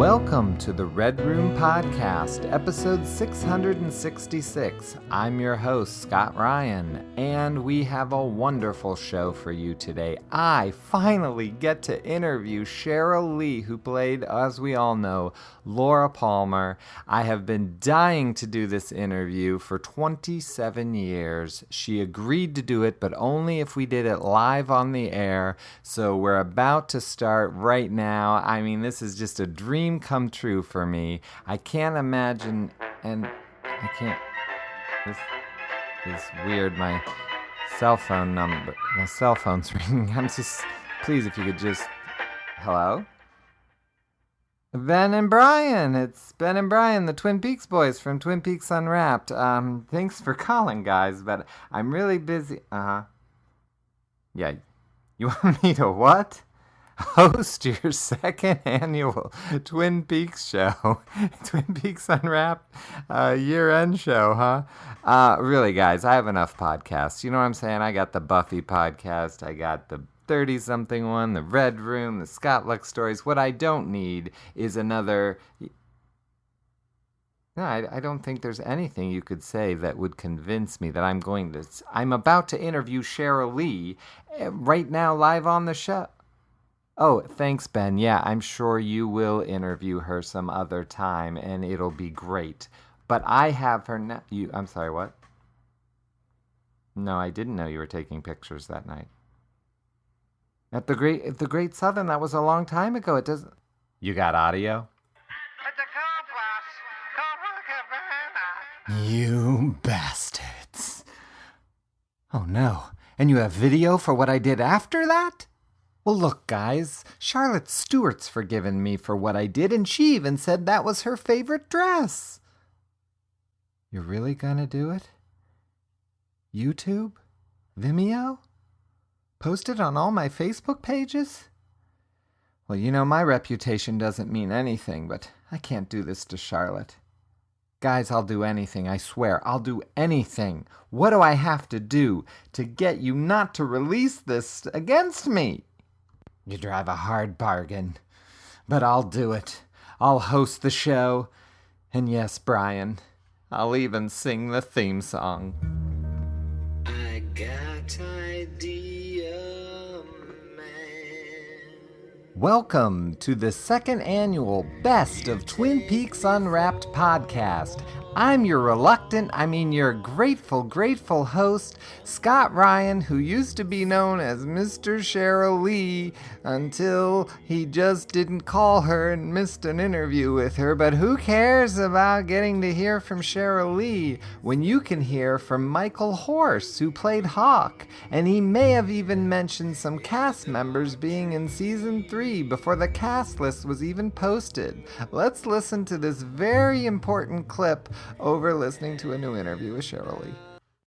Welcome to the Red Room Podcast, episode 666. I'm your host, Scott Ryan, and we have a wonderful show for you today. I finally get to interview Cheryl Lee, who played, as we all know, Laura Palmer. I have been dying to do this interview for 27 years. She agreed to do it, but only if we did it live on the air. So we're about to start right now. I mean, this is just a dream come true for me. I can't imagine, and I can't, this is weird, my cell phone's ringing. I'm just, please, if you could just, hello? Ben and Bryon, it's Ben and Bryon, the Twin Peaks boys from Twin Peaks Unwrapped. Thanks for calling, guys, but I'm really busy. Yeah, you want me to what? Host your second annual Twin Peaks show, Twin Peaks Unwrapped year-end show, huh? Really, guys, I have enough podcasts. You know what I'm saying? I got the Buffy podcast, I got the 30-something one, the Red Room, the Scott Luck stories. What I don't need is another... No, I don't think there's anything you could say that would convince me that I'm about to interview Cheryl Lee right now live on the show. Oh, thanks, Ben. Yeah, I'm sure you will interview her some other time, and it'll be great. But I have her now. I'm sorry, what? No, I didn't know you were taking pictures that night. At the Great Southern, that was a long time ago. It doesn't... You got audio? You bastards. Oh, no. And you have video for what I did after that? Well, look, guys, Charlotte Stewart's forgiven me for what I did, and she even said that was her favorite dress. You're really gonna do it? YouTube? Vimeo? Post it on all my Facebook pages? Well, you know, my reputation doesn't mean anything, but I can't do this to Charlotte. Guys, I'll do anything, I swear. I'll do anything. What do I have to do to get you not to release this against me? You drive a hard bargain, but I'll do it. I'll host the show. And yes, Bryon, I'll even sing the theme song. I got idea, man. Welcome to the second annual Best of Twin Peaks Unwrapped podcast. I'm your your grateful host, Scott Ryan, who used to be known as Mr. Cheryl Lee until he just didn't call her and missed an interview with her. But who cares about getting to hear from Cheryl Lee when you can hear from Michael Horse, who played Hawk, and he may have even mentioned some cast members being in season 3 before the cast list was even posted. Let's listen to this very important clip over listening to a new interview with Cheryl Lee.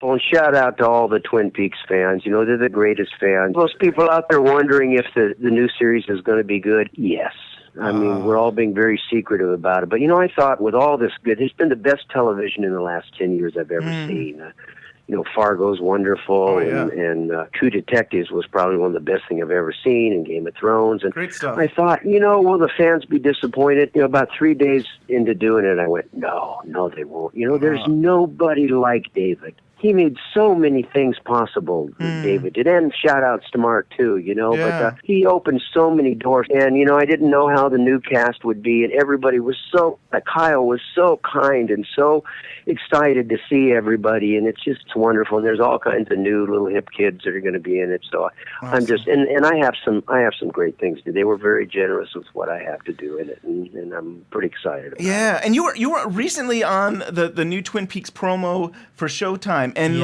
Well, and shout out to all the Twin Peaks fans. You know, they're the greatest fans. Those people out there wondering if the new series is going to be good. Yes. I mean, we're all being very secretive about it. But, you know, I thought with all this good, it's been the best television in the last 10 years I've ever seen. You know, Fargo's wonderful, and True Detectives was probably one of the best things I've ever seen, and Game of Thrones. And great stuff. I thought, you know, will the fans be disappointed? You know, about 3 days into doing it, I went, no, they won't. You know, there's nobody like David. He made so many things possible, David did, and shout-outs to Mark, too, you know, but he opened so many doors, and, you know, I didn't know how the new cast would be, and everybody was Kyle was so kind and so excited to see everybody, and it's just wonderful, and there's all kinds of new little hip kids that are going to be in it, so awesome. I'm just, and I have some great things to do. They were very generous with what I have to do in it, and I'm pretty excited about it. Yeah, and you were recently on the new Twin Peaks promo for Showtime, and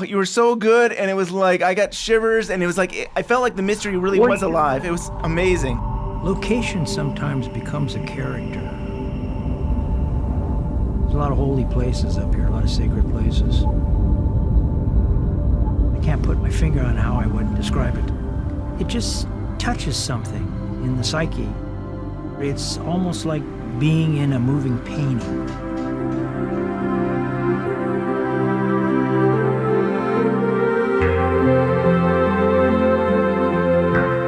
you were so good, and it was like I got shivers, and it was like I felt like the mystery really was alive. It was amazing. Location sometimes becomes a character. There's a lot of holy places up here, a lot of sacred places. I can't put my finger on how I would describe it. It just touches something in the psyche. It's almost like being in a moving painting.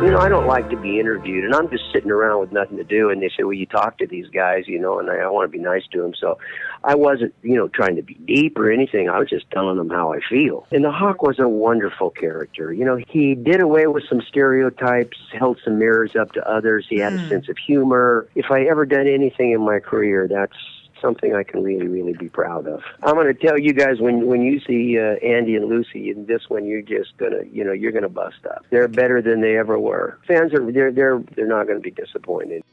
You know, I don't like to be interviewed, and I'm just sitting around with nothing to do, and they say, well, you talk to these guys, and I want to be nice to them. So I wasn't, trying to be deep or anything. I was just telling them how I feel. And the Hawk was a wonderful character. He did away with some stereotypes, held some mirrors up to others. He had a sense of humor. If I ever done anything in my career, that's something I can really, really be proud of. I'm going to tell you guys, when you see Andy and Lucy in this one, you're just gonna, you're gonna bust up. They're better than they ever were. Fans they're not going to be disappointed.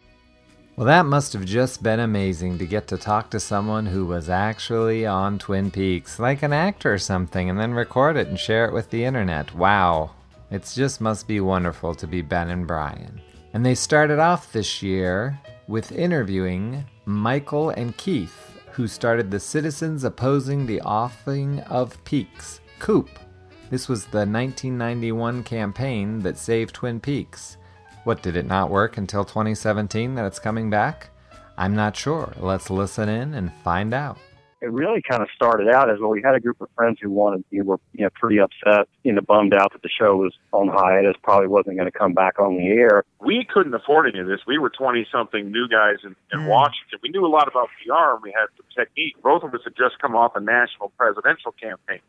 Well, that must have just been amazing to get to talk to someone who was actually on Twin Peaks, like an actor or something, and then record it and share it with the internet. Wow. It just must be wonderful to be Ben and Bryon. And they started off this year with interviewing Michael and Keith, who started the Citizens Opposing the Offing of Peaks, C.O.O.P. This was the 1991 campaign that saved Twin Peaks. What, did it not work until 2017 that it's coming back? I'm not sure. Let's listen in and find out. It really kind of started out as, well, we had a group of friends who were pretty upset, bummed out that the show was on hiatus, probably wasn't going to come back on the air. We couldn't afford any of this. We were 20-something new guys in Washington. We knew a lot about PR, and we had the technique. Both of us had just come off a national presidential campaign.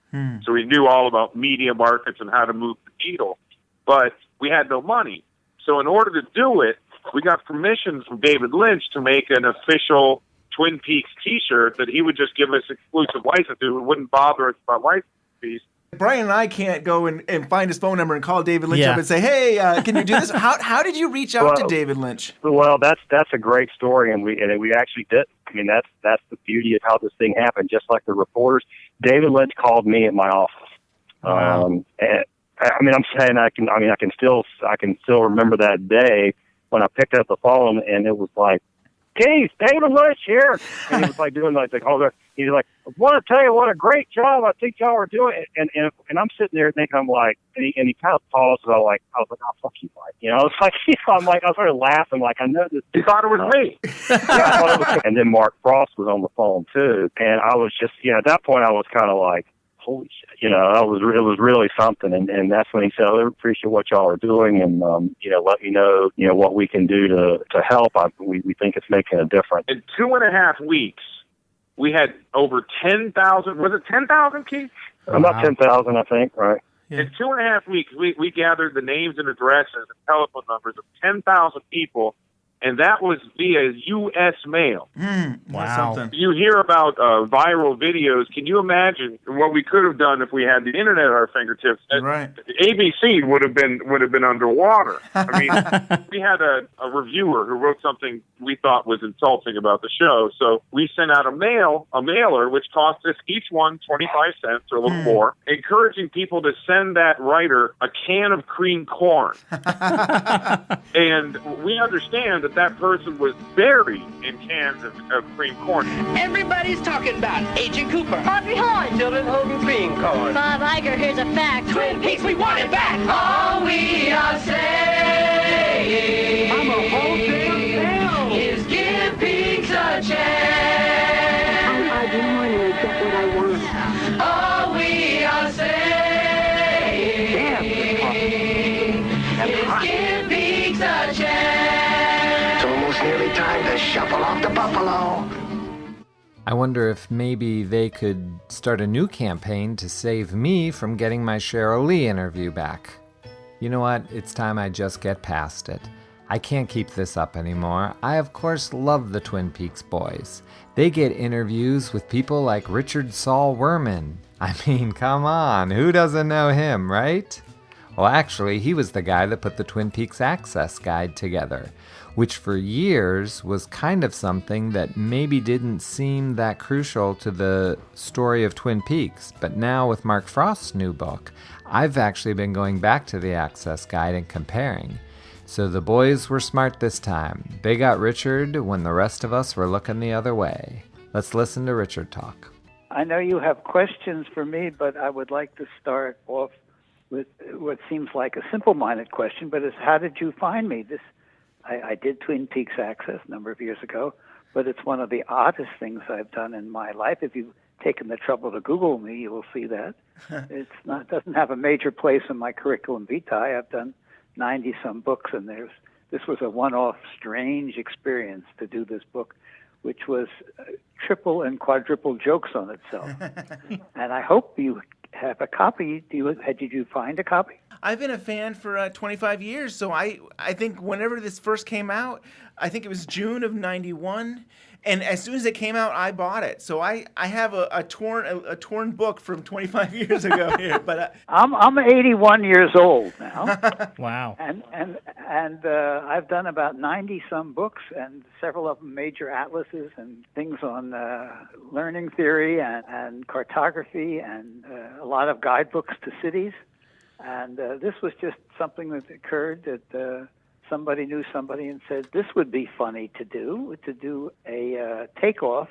So we knew all about media markets and how to move the needle. But we had no money. So in order to do it, we got permission from David Lynch to make an official Twin Peaks T-shirt that he would just give us exclusive license to. It wouldn't bother us about license fees. Bryon and I can't go and find his phone number and call David Lynch up and say, hey, can you do this? How did you reach out to David Lynch? Well, that's a great story, and we actually did. I mean, that's the beauty of how this thing happened. Just like the reporters, David Lynch called me at my office. Wow. And I'm saying I can still remember that day when I picked up the phone, and it was like, Keith, David Lynch here. And he was like doing like, he's like, I want to tell you what a great job I think y'all are doing. And I'm sitting there thinking, I'm like, and he kind of paused, and I was like, oh, fuck you, Mike. It's like, I started laughing, like, I know this. He thought it was me. Yeah, I thought it was. And then Mark Frost was on the phone too. And I was just, at that point I was kind of like, holy shit, it was really something. And that's when he said, I appreciate what y'all are doing, and, let me know, what we can do to help. We think it's making a difference. In 2.5 weeks, we had over 10,000, was it 10,000, Keith? About 10,000, I think, right? Yeah. In 2.5 weeks, we gathered the names and addresses and telephone numbers of 10,000 people, and that was via U.S. mail. Wow. You hear about viral videos. Can you imagine what we could have done if we had the internet at our fingertips? Right. ABC would have been underwater. I mean, we had a reviewer who wrote something we thought was insulting about the show, so we sent out a mailer, which cost us each one 25 cents or a little more, encouraging people to send that writer a can of cream corn. And we understand that person was buried in cans of cream corn. Everybody's talking about Agent Cooper, Audrey Horne, Children Holding Cream Corn. Bob Iger. Here's a fact. Twin Peaks, we want it back. All we are saying, I'm a wholesale sale, is give Peaks a chance. I'm Audrey Horne, and I get what I want. All we are saying, is give Peaks a chance. Nearly time to shuffle off the buffalo. I wonder if maybe they could start a new campaign to save me from getting my Cheryl Lee interview back. You know what? It's time I just get past it. I can't keep this up anymore. I, of course, love the Twin Peaks boys. They get interviews with people like Richard Saul Wurman. I mean, come on, who doesn't know him, right? Well, actually, he was the guy that put the Twin Peaks Access Guide together, which for years was kind of something that maybe didn't seem that crucial to the story of Twin Peaks. But now with Mark Frost's new book, I've actually been going back to the Access Guide and comparing. So the boys were smart this time. They got Richard when the rest of us were looking the other way. Let's listen to Richard talk. I know you have questions for me, but I would like to start off with what seems like a simple-minded question, but it's how did you find me? I did Twin Peaks Access a number of years ago, but it's one of the oddest things I've done in my life. If you've taken the trouble to Google me, you will see that. It doesn't have a major place in my curriculum vitae. I've done, 90-some books, and this was a one-off strange experience to do this book, which was triple and quadruple jokes on itself. And I hope you have a copy. Did you find a copy? I've been a fan for 25 years, so I think whenever this first came out, I think it was June of '91, and as soon as it came out, I bought it. So I have a torn book from 25 years ago here. But I'm 81 years old now. Wow. And I've done about 90-some books, and several of them major atlases and things on learning theory and cartography, and a lot of guidebooks to cities. And this was just something that occurred that somebody knew somebody and said, this would be funny to do a takeoff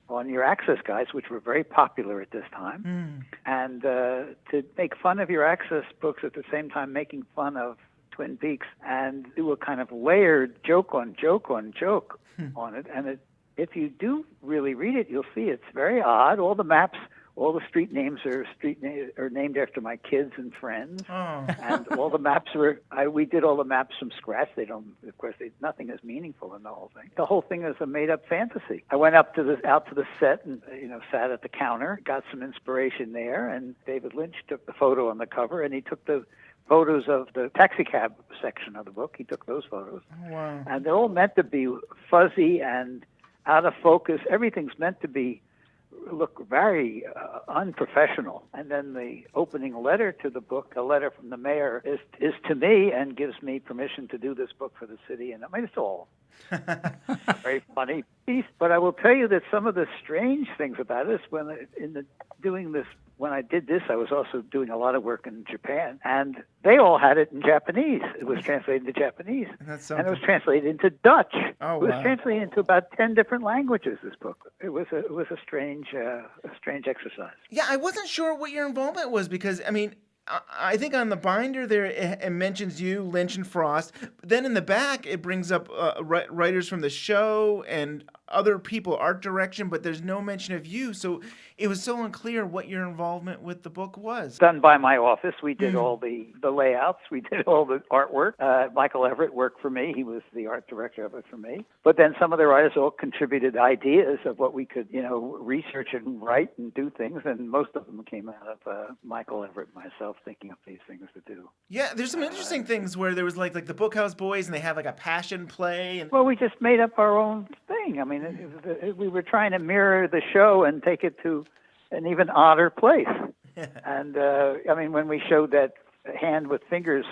on your Access guides, which were very popular at this time, and to make fun of your Access books at the same time making fun of Twin Peaks, and do a kind of layered joke on joke on joke on it. And if you do really read it, you'll see it's very odd. All the maps, all the street names are named after my kids and friends, and all the maps we did all the maps from scratch. Nothing is meaningful in the whole thing. The whole thing is a made-up fantasy. I went out to the set and sat at the counter, got some inspiration there, and David Lynch took the photo on the cover, and he took the photos of the taxicab section of the book. He took those photos. Oh, wow. And they're all meant to be fuzzy and out of focus. Everything's meant to look very unprofessional. And then the opening letter to the book, a letter from the mayor, is to me and gives me permission to do this book for the city. And I mean, it's all very funny piece. But I will tell you that some of the strange things about this, when I did this, I was also doing a lot of work in Japan, and they all had it in Japanese. It was translated into Japanese, and it was translated into Dutch. Oh, it was wow. translated into about 10 different languages. This book. It was a strange exercise. Yeah, I wasn't sure what your involvement was because I mean, I think on the binder there it mentions you, Lynch, and Frost. But then in the back it brings up writers from the show and other people, art direction, but there's no mention of you. So it was so unclear what your involvement with the book was. Done by my office. We did all the layouts. We did all the artwork. Michael Everett worked for me. He was the art director of it for me. But then some of the writers all contributed ideas of what we could, research and write and do things. And most of them came out of Michael Everett and myself thinking of these things to do. Yeah, there's some interesting things where there was like the Bookhouse Boys and they have like a passion play. And well, we just made up our own thing. I mean, we were trying to mirror the show and take it to an even odder place. And I mean, when we showed that hand with fingers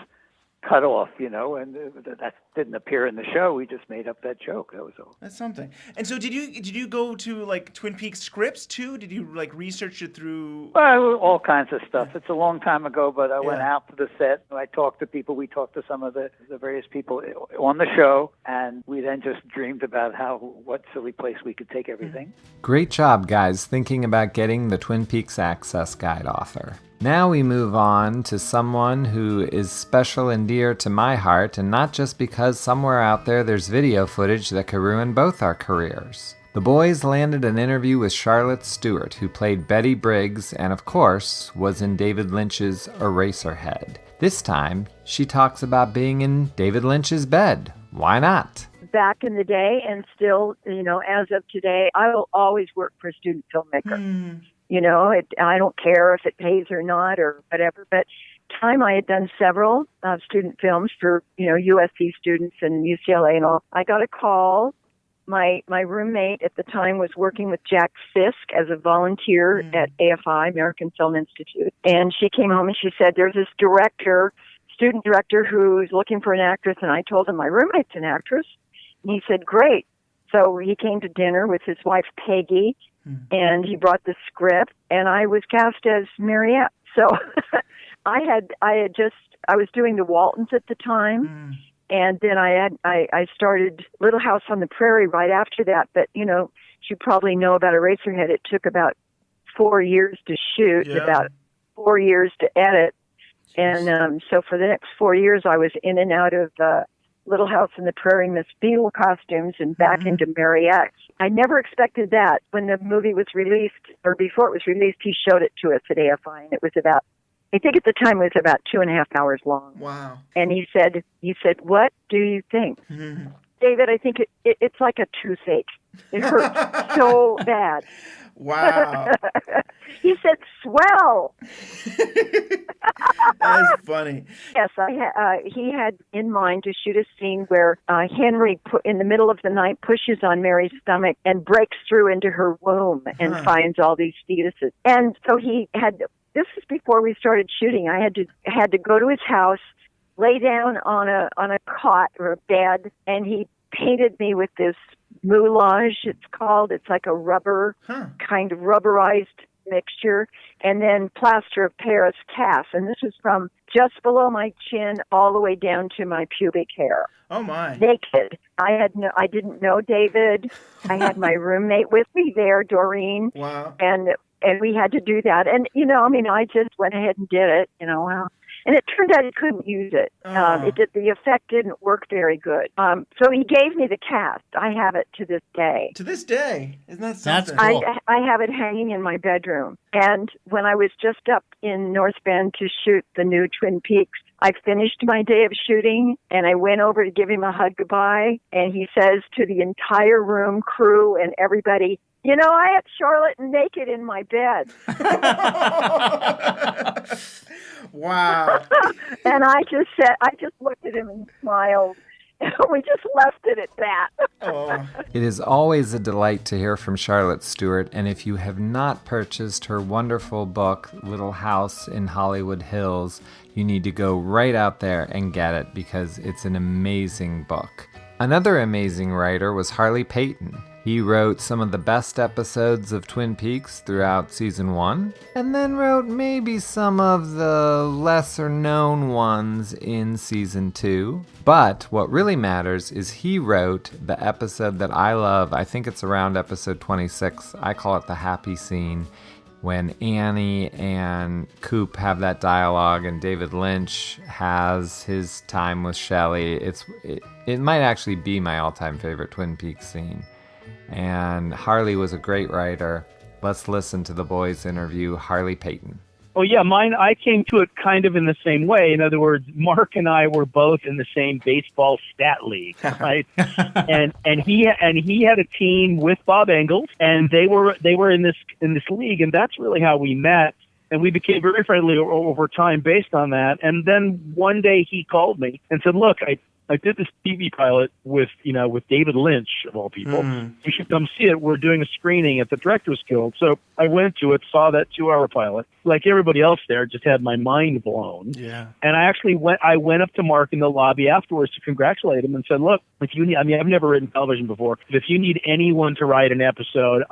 cut off, and that didn't appear in the show, we just made up that joke. That was all. That's something. And so did you go to like Twin Peaks scripts too? Did you like research it through? Well, all kinds of stuff. It's a long time ago, but I went out to the set. I talked to people. We talked to some of the various people on the show, and we then just dreamed about what silly place we could take everything. Great job, guys, thinking about getting the Twin Peaks Access Guide author. Now we move on to someone who is special and dear to my heart, and not just because somewhere out there there's video footage that could ruin both our careers. The boys landed an interview with Charlotte Stewart, who played Betty Briggs and, of course, was in David Lynch's Eraserhead. This time, she talks about being in David Lynch's bed. Why not? Back in the day, and still, as of today, I will always work for a student filmmaker. I don't care if it pays or not or whatever, but time I had done several student films for, USC students and UCLA and all. I got a call. My roommate at the time was working with Jack Fisk as a volunteer at AFI, American Film Institute. And she came home and she said, there's this student director who's looking for an actress. And I told him my roommate's an actress. And he said, great. So he came to dinner with his wife, Peggy, and he brought the script, and I was cast as Mariette. So I was doing the Waltons at the time, and then I started Little House on the Prairie right after that. But, you probably know about Eraserhead. It took about 4 years to shoot, about 4 years to edit. And so for the next 4 years, I was in and out of Little House on the Prairie, Miss Beadle costumes, and back into Mariette. I never expected that. When the movie was released, or before it was released, he showed it to us at AFI, and it was about I think at the time it was about 2.5 hours long. Wow. And he said, what do you think? Mm-hmm. David, I think it's like a toothache. It hurts so bad. Wow. He said, swell. That's funny. Yes, he had in mind to shoot a scene where Henry, in the middle of the night, pushes on Mary's stomach and breaks through into her womb and finds all these fetuses. And so he had, this was before we started shooting, I had to go to his house, lay down on a cot or a bed, and he painted me with this moulage, it's called. It's like a rubber, kind of rubberized mixture, and then plaster of Paris cast. And this was from just below my chin all the way down to my pubic hair. Oh my! Naked. I didn't know David. I had my roommate with me there, Doreen. Wow. And we had to do that. And I just went ahead and did it. And it turned out he couldn't use it. The effect didn't work very good. So he gave me the cast. I have it to this day. To this day? Isn't that something? That's cool. I have it hanging in my bedroom. And when I was just up in North Bend to shoot the new Twin Peaks, I finished my day of shooting, and I went over to give him a hug goodbye, and he says to the entire room, crew, and everybody, I had Charlotte naked in my bed. Wow. And I just looked at him and smiled. We just left it at that. Oh. It is always a delight to hear from Charlotte Stewart, and if you have not purchased her wonderful book, Little House in Hollywood Hills, you need to go right out there and get it because it's an amazing book. Another amazing writer was Harley Peyton. He wrote some of the best episodes of Twin Peaks throughout season 1, and then wrote maybe some of the lesser known ones in season 2. But what really matters is he wrote the episode that I love. I think it's around episode 26. I call it the happy scene, when Annie and Coop have that dialogue and David Lynch has his time with Shelley. It might actually be my all-time favorite Twin Peaks scene. And Harley was a great writer. Let's listen to the boys interview Harley Peyton. Oh yeah, mine. I came to it kind of in the same way. In other words, Mark and I were both in the same baseball stat league, right? and he had a team with Bob Engels, and they were in this league, and that's really how we met. And we became very friendly over time based on that. And then one day he called me and said, "Look, I did this TV pilot with David Lynch, of all people. You should come see it. We're doing a screening at the Directors Guild." So I went to it, saw that 2-hour pilot. Like everybody else there, just had my mind blown. Yeah. And I went up to Mark in the lobby afterwards to congratulate him and said, "Look, if you need, I've never written television before, but if you need anyone to write an episode,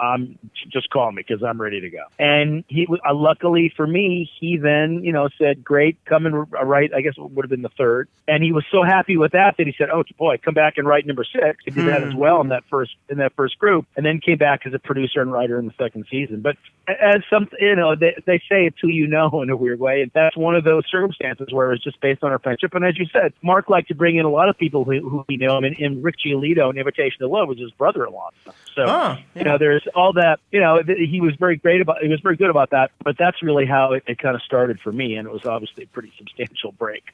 just call me because I'm ready to go." And he, luckily for me, he then, said, "Great, come and write." I guess it would have been the 3rd. And he was so happy with that he said, "Oh boy, come back and write number 6." He did that as well in that first group, and then came back as a producer and writer in the 2nd season. But as they say, it's who you know in a weird way, and that's one of those circumstances where it's just based on our friendship. And as you said, Mark liked to bring in a lot of people who we know him, and Rick Giolito in Invitation to Love was his brother-in-law. So there's all that. He was very good about that. But that's really how it kind of started for me, and it was obviously a pretty substantial break.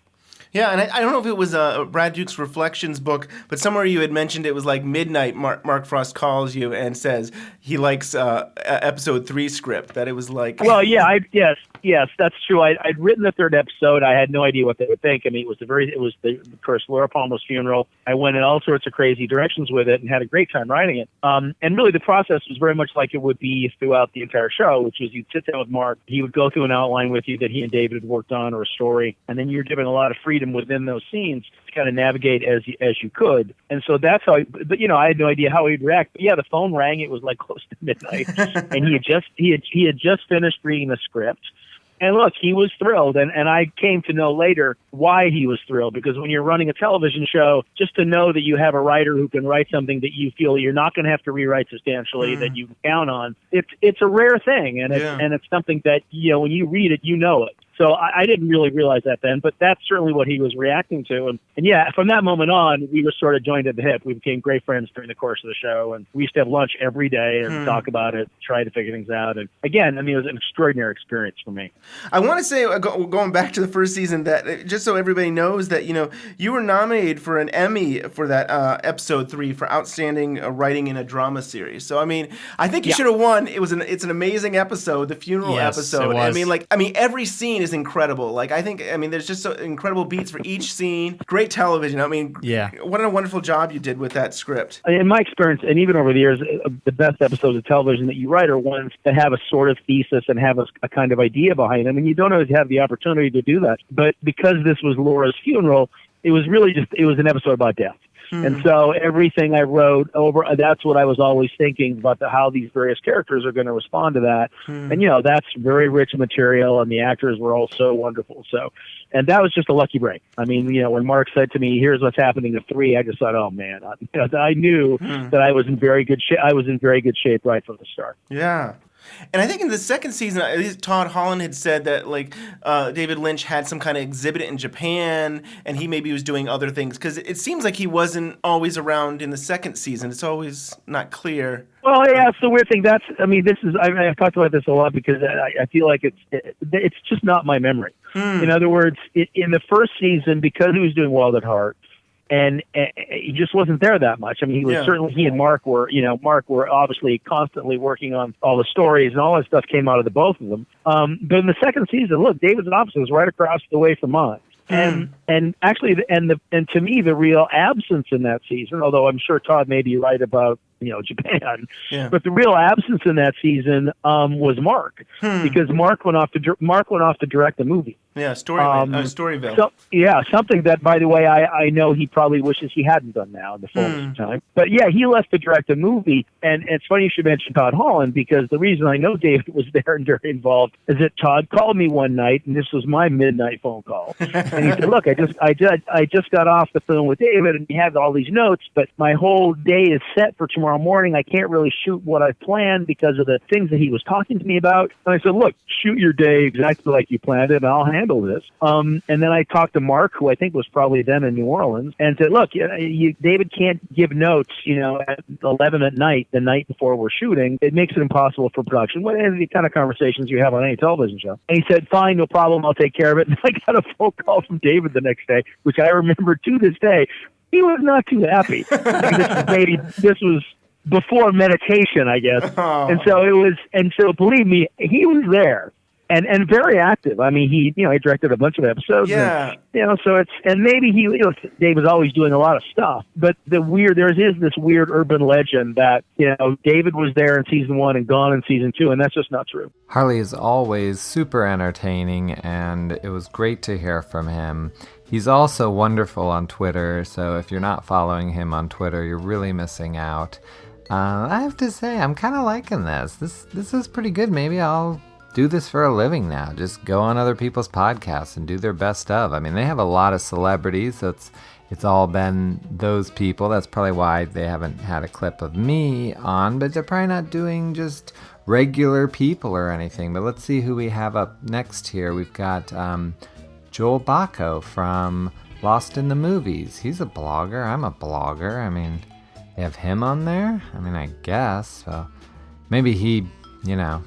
Yeah, and I don't know if it was Brad Duke's Reflections book, but somewhere you had mentioned it was like midnight. Mark Frost calls you and says he likes episode 3 script. That it was like. Well, yeah, yes, that's true. I'd written the 3rd episode. I had no idea what they would think. I mean, it was of course, Laura Palmer's funeral. I went in all sorts of crazy directions with it and had a great time writing it. And really, the process was very much like it would be throughout the entire show, which was you'd sit down with Mark. He would go through an outline with you that he and David had worked on, or a story, and then you're given a lot of freedom within those scenes to kind of navigate as you could. And so that's how. But I had no idea how he'd react. But yeah, the phone rang. It was like close to midnight, and he had just finished reading the script. And look, he was thrilled, and I came to know later why he was thrilled, because when you're running a television show, just to know that you have a writer who can write something that you feel you're not going to have to rewrite substantially, that you can count on, it's a rare thing, and it's something that, when you read it, you know it. So I didn't really realize that then, but that's certainly what he was reacting to. And yeah, from that moment on, we were sort of joined at the hip. We became great friends during the course of the show, and we used to have lunch every day and talk about it, try to figure things out. And again, I mean, it was an extraordinary experience for me. I want to say, going back to the first season, that just so everybody knows that, you were nominated for an Emmy for that episode 3 for outstanding writing in a drama series. So, I mean, I think you should have won. It's an amazing episode, the funeral episode. It was. I mean, every scene is incredible. Like, there's just so incredible beats for each scene. Great television. I mean, what a wonderful job you did with that script. In my experience, and even over the years, the best episodes of television that you write are ones that have a sort of thesis and have a kind of idea behind them, and you don't always have the opportunity to do that. But because this was Laura's funeral, it was really it was an episode about death. And so everything I wrote that's what I was always thinking about, how these various characters are going to respond to that. And, that's very rich material, and the actors were all so wonderful. So, and that was just a lucky break. I mean, when Mark said to me, here's what's happening to 3, I just thought, oh man, I knew that I was in very good shape. I was in very good shape right from the start. Yeah. And I think in the second season, at least Todd Holland had said that David Lynch had some kind of exhibit in Japan, and he maybe was doing other things, because it seems like he wasn't always around in the second season. It's always not clear. Well, yeah, it's the weird thing. I've talked about this a lot because I feel like it's just not my memory. In other words, in the first season, because he was doing Wild at Heart, and he just wasn't there that much. I mean, he and Mark were obviously constantly working on all the stories, and all that stuff came out of the both of them. But in the second season, look, David's office was right across the way from mine. And actually, and to me, the real absence in that season, although I'm sure Todd may be right about Japan, but the real absence in that season was Mark, because Mark went off to direct the movie. Yeah, Storyville. Something that, by the way, I know he probably wishes he hadn't done now in the fullness of time. But yeah, he left to direct a movie, and it's funny you should mention Todd Holland, because the reason I know David was there and very involved is that Todd called me one night, and this was my midnight phone call, and he said, "Look, I just got off the phone with David, and he had all these notes, but my whole day is set for tomorrow morning. I can't really shoot what I planned because of the things that he was talking to me about." And I said, "Look, shoot your day exactly like you planned it, and I'll handle this." And then I talked to Mark, who I think was probably then in New Orleans, and said, "Look, David can't give notes, at 11 at night, the night before we're shooting. It makes it impossible for production." What are the kind of conversations you have on any television show? And he said, "Fine, no problem. I'll take care of it." And I got a phone call from David the next day, which I remember to this day. He was not too happy. This was before meditation, I guess. Oh. And so believe me, he was there. And very active. I mean, he directed a bunch of episodes. Yeah. And, and maybe Dave was always doing a lot of stuff. But there is this weird urban legend that, David was there in season 1 and gone in season 2, and that's just not true. Harley is always super entertaining, and it was great to hear from him. He's also wonderful on Twitter, so if you're not following him on Twitter, you're really missing out. I have to say, I'm kind of liking this. This is pretty good. Maybe I'll do this for a living now. Just go on other people's podcasts and do their best of. I mean, they have a lot of celebrities, so it's all been those people. That's probably why they haven't had a clip of me on, but they're probably not doing just regular people or anything. But let's see who we have up next here. We've got Joel Bocko from Lost in the Movies. He's a blogger. I'm a blogger. I mean, they have him on there? I mean, I guess. So maybe he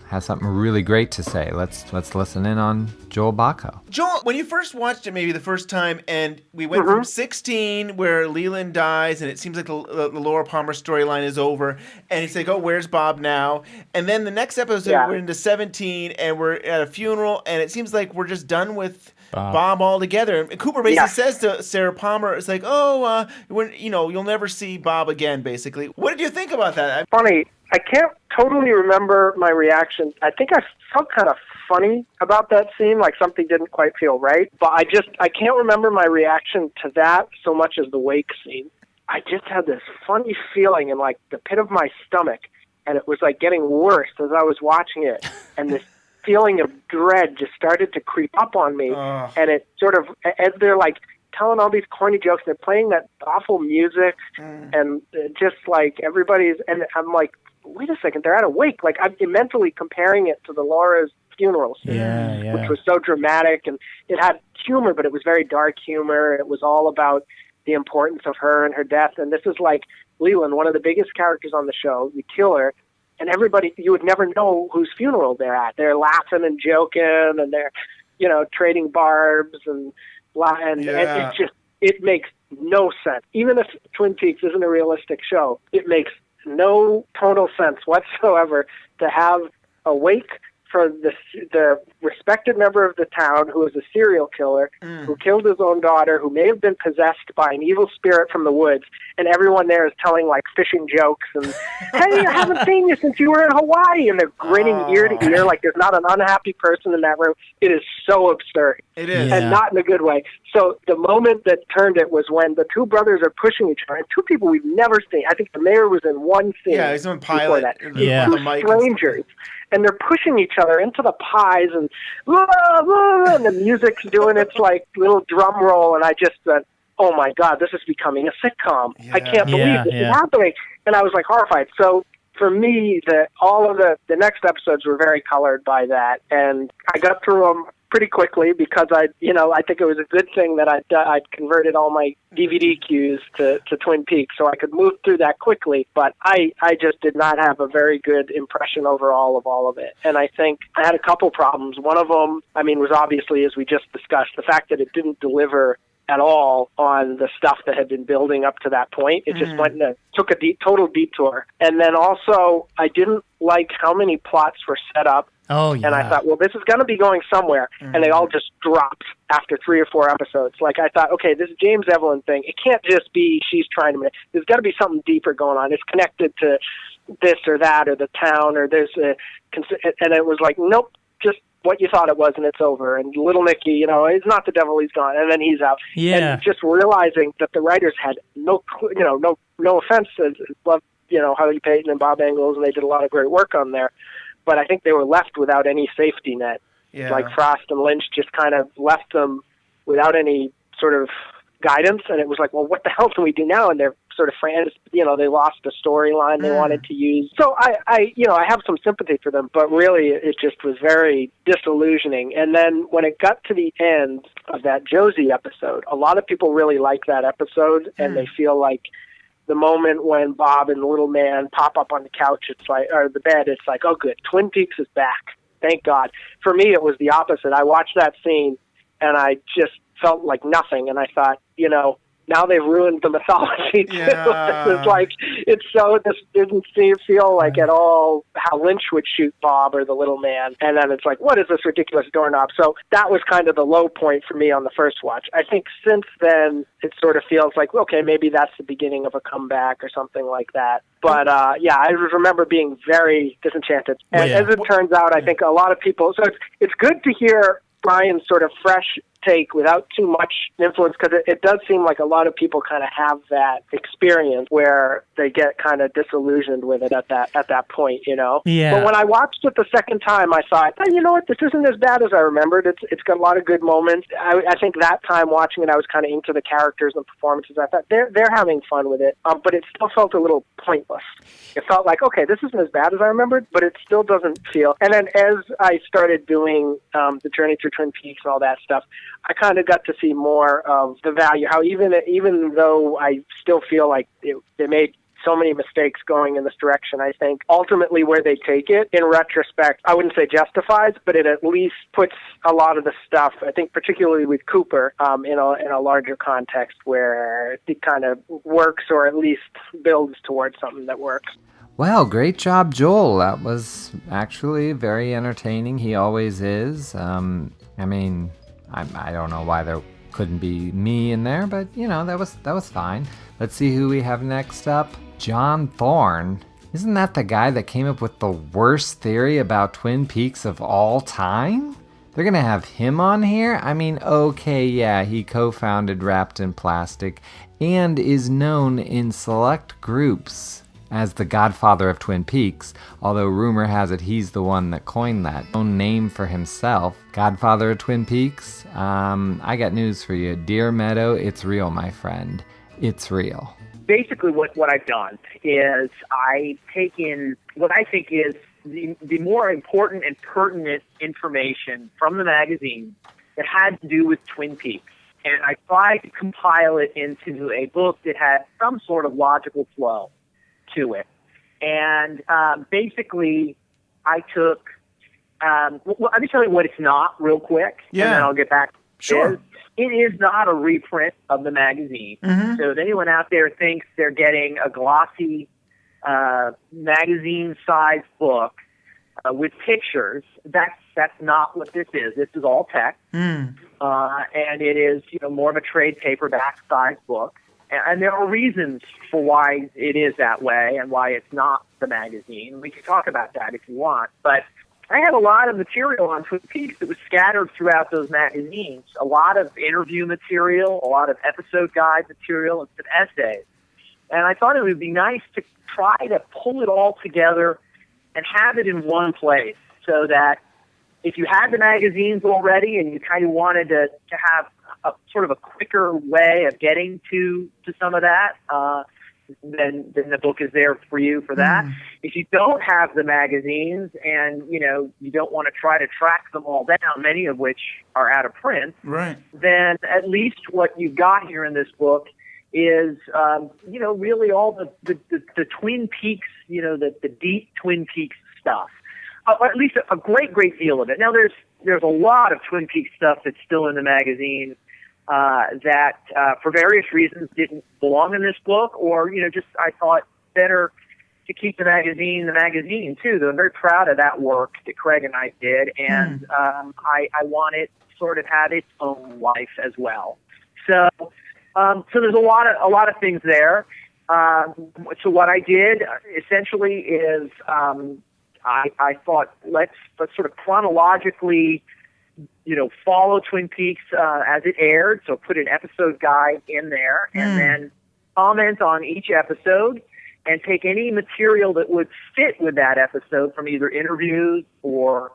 has something really great to say. Let's listen in on Joel Bocko. Joel, when you first watched it, maybe the first time, and we went from 16, where Leland dies, and it seems like the Laura Palmer storyline is over, and he's like, "Oh, where's Bob now?" And then the next episode, we're into 17, and we're at a funeral, and it seems like we're just done with Bob altogether. And Cooper basically says to Sarah Palmer, it's like, you'll never see Bob again, basically. What did you think about that? Funny. I can't totally remember my reaction. I think I felt kind of funny about that scene, like something didn't quite feel right. But I can't remember my reaction to that so much as the wake scene. I just had this funny feeling in like the pit of my stomach, and it was like getting worse as I was watching it. And this feeling of dread just started to creep up on me. And it sort of, as they're like telling all these corny jokes, they're playing that awful music, and just like everybody's, and I'm like, wait a second, they're at a wake. Like, I'm mentally comparing it to the Laura's funeral scene, which was so dramatic, and it had humor, but it was very dark humor. It was all about the importance of her and her death. And this is like Leland, one of the biggest characters on the show. You kill her, and everybody, you would never know whose funeral they're at. They're laughing and joking, and they're, trading barbs and it makes no sense. Even if Twin Peaks isn't a realistic show, it makes no total sense whatsoever to have a wake for the respected member of the town who is a serial killer, who killed his own daughter, who may have been possessed by an evil spirit from the woods, and everyone there is telling like fishing jokes and, hey, I haven't seen you since you were in Hawaii, and they're grinning ear to ear like there's not an unhappy person in that room. It is so absurd. It is. And not in a good way. So the moment that turned it was when the two brothers are pushing each other, and two people we've never seen. I think the mayor was in one scene. Yeah, he's on pilot. Two strangers. And they're pushing each other into the pies, and the music's doing its like little drum roll, and I just said, oh my God, this is becoming a sitcom. I can't believe this is happening. And I was like horrified. So for me, all of the next episodes were very colored by that, and I got through them pretty quickly because I think it was a good thing that I'd converted all my DVD queues to Twin Peaks, so I could move through that quickly. But I just did not have a very good impression overall of all of it. And I think I had a couple problems. One of them, was obviously, as we just discussed, the fact that it didn't deliver at all on the stuff that had been building up to that point. It just took a total detour. And then also, I didn't like how many plots were set up. Oh, yeah. And I thought, well, this is going to be going somewhere. And they all just dropped after 3 or 4 episodes. Like, I thought, okay, this James Evelyn thing, it can't just be she's trying to... There's got to be something deeper going on. It's connected to this or that or the town or there's a... And it was like, nope, just what you thought it was, and it's over. And little Nicky, he's not the devil, he's gone. And then he's out. Yeah. And just realizing that the writers had no offense. Love, Harley Peyton and Bob Engels, and they did a lot of great work on there. But I think they were left without any safety net. Yeah. Like Frost and Lynch just kind of left them without any sort of guidance. And it was like, well, what the hell can we do now? And they're sort of they lost the storyline they wanted to use. So I have some sympathy for them, but really it just was very disillusioning. And then when it got to the end of that Josie episode, a lot of people really like that episode, and they feel like the moment when Bob and the little man pop up on the couch, or the bed, it's like, oh, good, Twin Peaks is back. Thank God. For me, it was the opposite. I watched that scene, and I just felt like nothing, and I thought, now they've ruined the mythology too. Yeah. This didn't feel like at all how Lynch would shoot Bob or the little man. And then it's like, what is this ridiculous doorknob? So that was kind of the low point for me on the first watch. I think since then it sort of feels like, okay, maybe that's the beginning of a comeback or something like that. But I remember being very disenchanted. And as it turns out, I think a lot of people. So it's good to hear Bryan's sort of fresh take without too much influence, because it does seem like a lot of people kind of have that experience where they get kind of disillusioned with it at that point, Yeah. But when I watched it the second time, I thought, oh, you know what, this isn't as bad as I remembered. It's got a lot of good moments. I think that time watching it, I was kind of into the characters and performances. I thought they're having fun with it, but it still felt a little pointless. It felt like, okay, this isn't as bad as I remembered, but it still doesn't feel. And then as I started doing the journey through Twin Peaks and all that stuff, I kind of got to see more of the value, how even though I still feel like they made so many mistakes going in this direction, I think ultimately where they take it, in retrospect, I wouldn't say justifies, but it at least puts a lot of the stuff, I think particularly with Cooper, in a larger context where it kind of works, or at least builds towards something that works. Well, great job, Joel. That was actually very entertaining. He always is. I don't know why there couldn't be me in there, but that was fine. Let's see who we have next up. John Thorne. Isn't that the guy that came up with the worst theory about Twin Peaks of all time? They're gonna have him on here? Okay, yeah, he co-founded Wrapped in Plastic and is known in select groups as the godfather of Twin Peaks, although rumor has it he's the one that coined that own name for himself. Godfather of Twin Peaks? I got news for you. Deer Meadow, it's real, my friend. It's real. Basically what I've done is I've taken what I think is the more important and pertinent information from the magazine that had to do with Twin Peaks. And I tried to compile it into a book that had some sort of logical flow to it. And basically, I took, well, let me tell you what it's not real quick, and then I'll get back to Sure. It is not a reprint of the magazine. Mm-hmm. So if anyone out there thinks they're getting a glossy magazine-sized book with pictures, that's not what this is. This is all text, and it is more of a trade paperback-sized book. And there are reasons for why it is that way and why it's not the magazine. We can talk about that if you want, but I had a lot of material on Twin Peaks that was scattered throughout those magazines. A lot of interview material, a lot of episode guide material, and some essays. And I thought it would be nice to try to pull it all together and have it in one place so that if you had the magazines already and you kind of wanted to have a sort of a quicker way of getting to some of that, then the book is there for you for that. If you don't have the magazines and, you don't want to try to track them all down, many of which are out of print, right, then at least what you've got here in this book is, really all the Twin Peaks, the deep Twin Peaks stuff. Or at least a great deal of it. Now, there's a lot of Twin Peaks stuff that's still in the magazine that, for various reasons, didn't belong in this book, or just I thought better to keep the magazine too. Though I'm very proud of that work that Craig and I did, and I want it to sort of have its own life as well. So there's a lot of things there. So what I did essentially is I thought let's sort of chronologically, follow Twin Peaks as it aired. So put an episode guide in there, and then comment on each episode, and take any material that would fit with that episode from either interviews or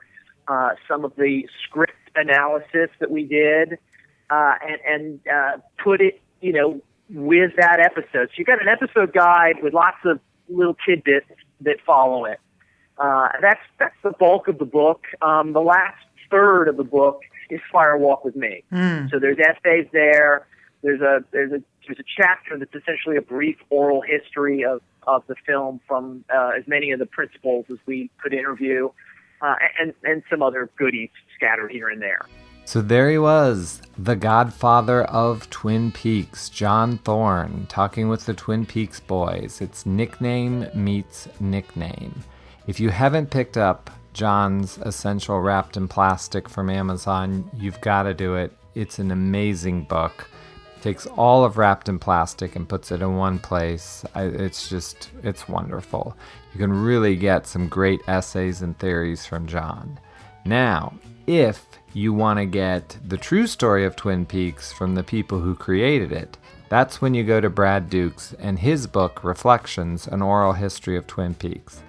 some of the script analysis that we did, and put it, with that episode. So you got an episode guide with lots of little tidbits that follow it. That's the bulk of the book. The last third of the book is Fire Walk with Me. So there's essays there. There's a chapter that's essentially a brief oral history of the film from as many of the principals as we could interview, and some other goodies scattered here and there. So there he was, the godfather of Twin Peaks, John Thorne, talking with the Twin Peaks boys. It's nickname meets nickname. If you haven't picked up John's Essential Wrapped in Plastic from Amazon, you've got to do it. It's an amazing book. Takes all of Wrapped in Plastic and puts it in one place. It's wonderful. You can really get some great essays and theories from John. Now, if you want to get the true story of Twin Peaks from the people who created it, that's when you go to Brad Dukes and his book, Reflections, An Oral History of Twin Peaks.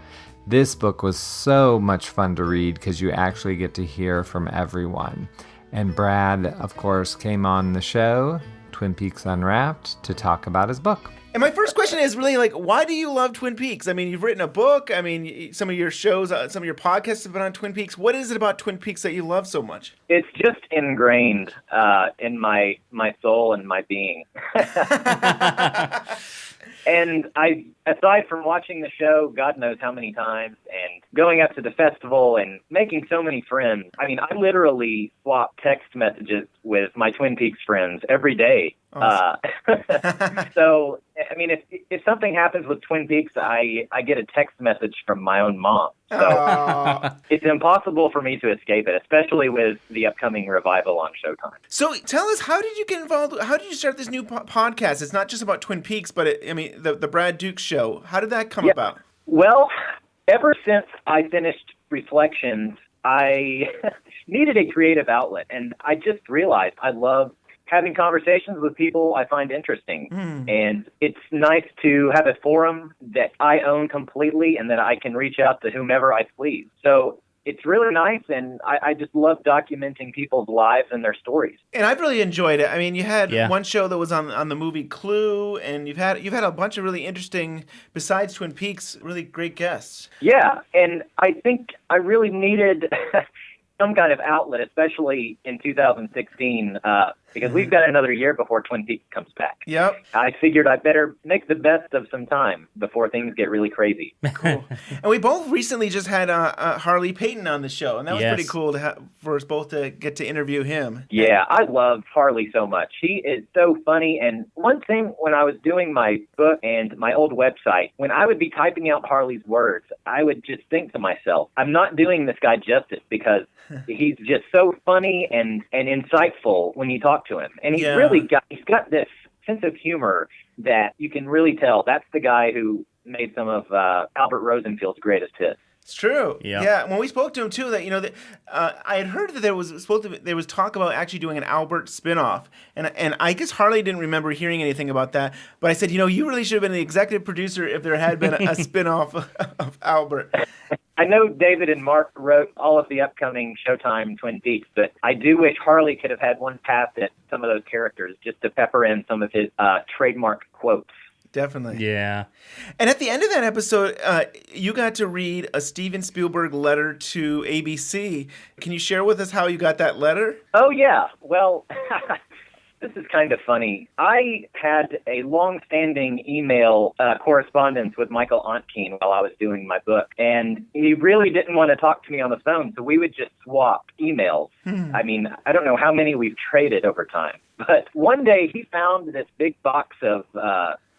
This book was so much fun to read because you actually get to hear from everyone. And Brad, of course, came on the show, Twin Peaks Unwrapped, to talk about his book. And my first question is really why do you love Twin Peaks? I mean, you've written a book. I mean, some of your shows, some of your podcasts have been on Twin Peaks. What is it about Twin Peaks that you love so much? It's just ingrained in my soul and my being. And aside from watching the show, God knows how many times, and going up to the festival and making so many friends. I mean, I literally swap text messages with my Twin Peaks friends every day. So, I mean, if something happens with Twin Peaks, I get a text message from my own mom. So it's impossible for me to escape it, especially with the upcoming revival on Showtime. So tell us, how did you get involved? How did you start this new podcast? It's not just about Twin Peaks, but the Brad Dukes show. How did that come about? Well, ever since I finished Reflections, I needed a creative outlet, and I just realized I love having conversations with people I find interesting. And it's nice to have a forum that I own completely and that I can reach out to whomever I please. So it's really nice, and I just love documenting people's lives and their stories. And I've really enjoyed it. I mean, you had one show that was on the movie Clue, and you've had a bunch of really interesting, besides Twin Peaks, really great guests. Yeah, and I think I really needed some kind of outlet, especially in 2016, because we've got another year before Twin Peaks comes back. Yep. I figured I better make the best of some time before things get really crazy. Cool. And we both recently just had Harley Peyton on the show, and that was pretty cool for us both to get to interview him. Yeah, I love Harley so much. He is so funny. And one thing, when I was doing my book and my old website, when I would be typing out Harley's words, I would just think to myself, I'm not doing this guy justice, because he's just so funny and insightful when you talk to him. And he's he's got this sense of humor that you can really tell that's the guy who made some of Albert Rosenfield's greatest hits. It's true. Yeah. When we spoke to him too, that I had heard that there was talk about actually doing an Albert spinoff, and I guess Harley didn't remember hearing anything about that. But I said, you really should have been the executive producer if there had been a spinoff of Albert. I know David and Mark wrote all of the upcoming Showtime Twin Peaks, but I do wish Harley could have had one pass at some of those characters just to pepper in some of his trademark quotes. Definitely. Yeah. And at the end of that episode, you got to read a Steven Spielberg letter to ABC. Can you share with us how you got that letter? Oh, yeah. Well, this is kind of funny. I had a long-standing email correspondence with Michael Ontkean while I was doing my book, and he really didn't want to talk to me on the phone, so we would just swap emails. I mean, I don't know how many we've traded over time, but one day he found this big box of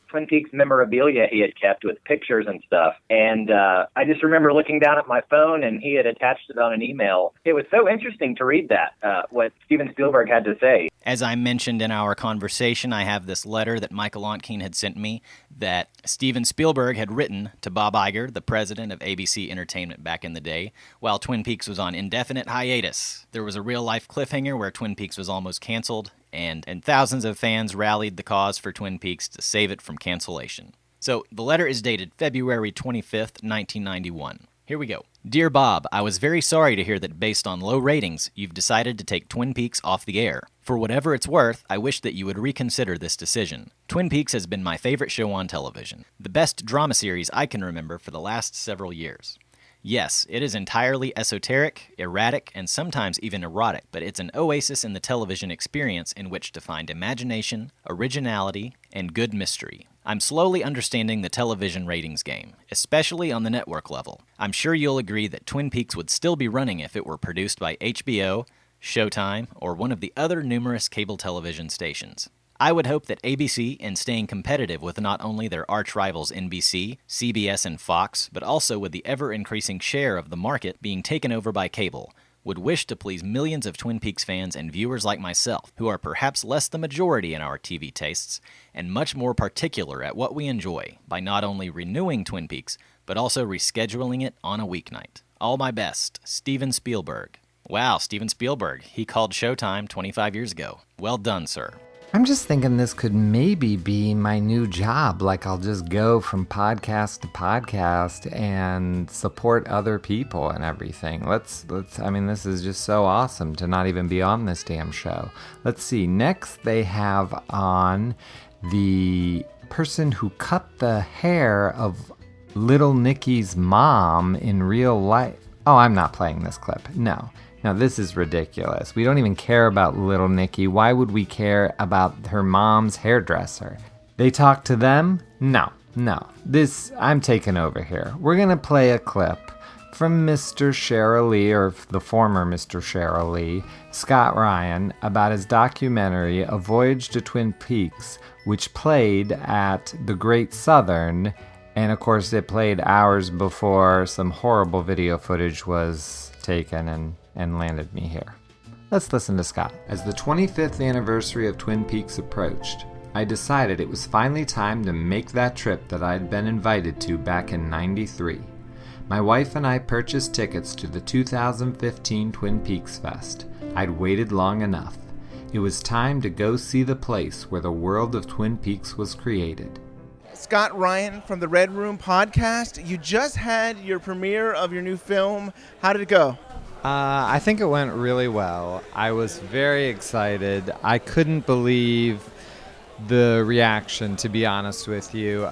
Twin Peaks memorabilia he had kept with pictures and stuff. And I just remember looking down at my phone, and he had attached it on an email. It was so interesting to read that, what Steven Spielberg had to say. As I mentioned in our conversation, I have this letter that Michael Ontkean had sent me that Steven Spielberg had written to Bob Iger, the president of ABC Entertainment back in the day, while Twin Peaks was on indefinite hiatus. There was a real-life cliffhanger where Twin Peaks was almost canceled, and thousands of fans rallied the cause for Twin Peaks to save it from cancellation. So the letter is dated February 25th, 1991. Here we go. Dear Bob, I was very sorry to hear that based on low ratings, you've decided to take Twin Peaks off the air. For whatever it's worth, I wish that you would reconsider this decision. Twin Peaks has been my favorite show on television, the best drama series I can remember for the last several years. Yes, it is entirely esoteric, erratic, and sometimes even erotic, but it's an oasis in the television experience in which to find imagination, originality, and good mystery. I'm slowly understanding the television ratings game, especially on the network level. I'm sure you'll agree that Twin Peaks would still be running if it were produced by HBO, Showtime, or one of the other numerous cable television stations. I would hope that ABC, in staying competitive with not only their arch-rivals NBC, CBS, and Fox, but also with the ever-increasing share of the market being taken over by cable, would wish to please millions of Twin Peaks fans and viewers like myself, who are perhaps less the majority in our TV tastes, and much more particular at what we enjoy, by not only renewing Twin Peaks, but also rescheduling it on a weeknight. All my best, Steven Spielberg. Wow, Steven Spielberg. He called Showtime 25 years ago. Well done, sir. I'm just thinking this could maybe be my new job. Like, I'll just go from podcast to podcast and support other people and everything. I mean, this is just so awesome to not even be on this damn show. Let's see. Next, they have on the person who cut the hair of Little Nicky's mom in real life. Oh, I'm not playing this clip. No. Now, this is ridiculous. We don't even care about Little Nicky. Why would we care about her mom's hairdresser? They talk to them? No. I'm taking over here. We're going to play a clip from Mr. Sheryl Lee, or the former Mr. Sheryl Lee, Scott Ryan, about his documentary, A Voyage to Twin Peaks, which played at the Great Southern. And, of course, it played hours before some horrible video footage was taken and landed me here. Let's listen to Scott. As the 25th anniversary of Twin Peaks approached, I decided it was finally time to make that trip that I'd been invited to back in '93. My wife and I purchased tickets to the 2015 Twin Peaks Fest. I'd waited long enough. It was time to go see the place where the world of Twin Peaks was created. Scott Ryan from the Red Room podcast. You just had your premiere of your new film. How did it go? I think it went really well. I was very excited. I couldn't believe the reaction, to be honest with you,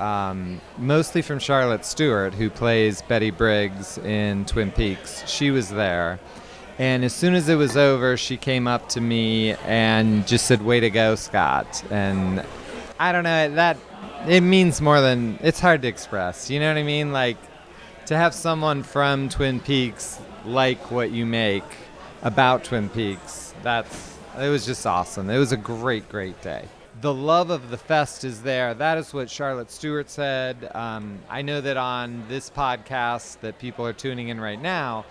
mostly from Charlotte Stewart, who plays Betty Briggs in Twin Peaks. She was there. And as soon as it was over, she came up to me and just said, "Way to go, Scott." And I don't know, that it means more than, it's hard to express. You know what I mean? Like, to have someone from Twin Peaks like what you make about Twin Peaks, it was just awesome. It was a great, great day. The love of the fest is there. That is what Charlotte Stewart said. I know that on this podcast that people are tuning in right now,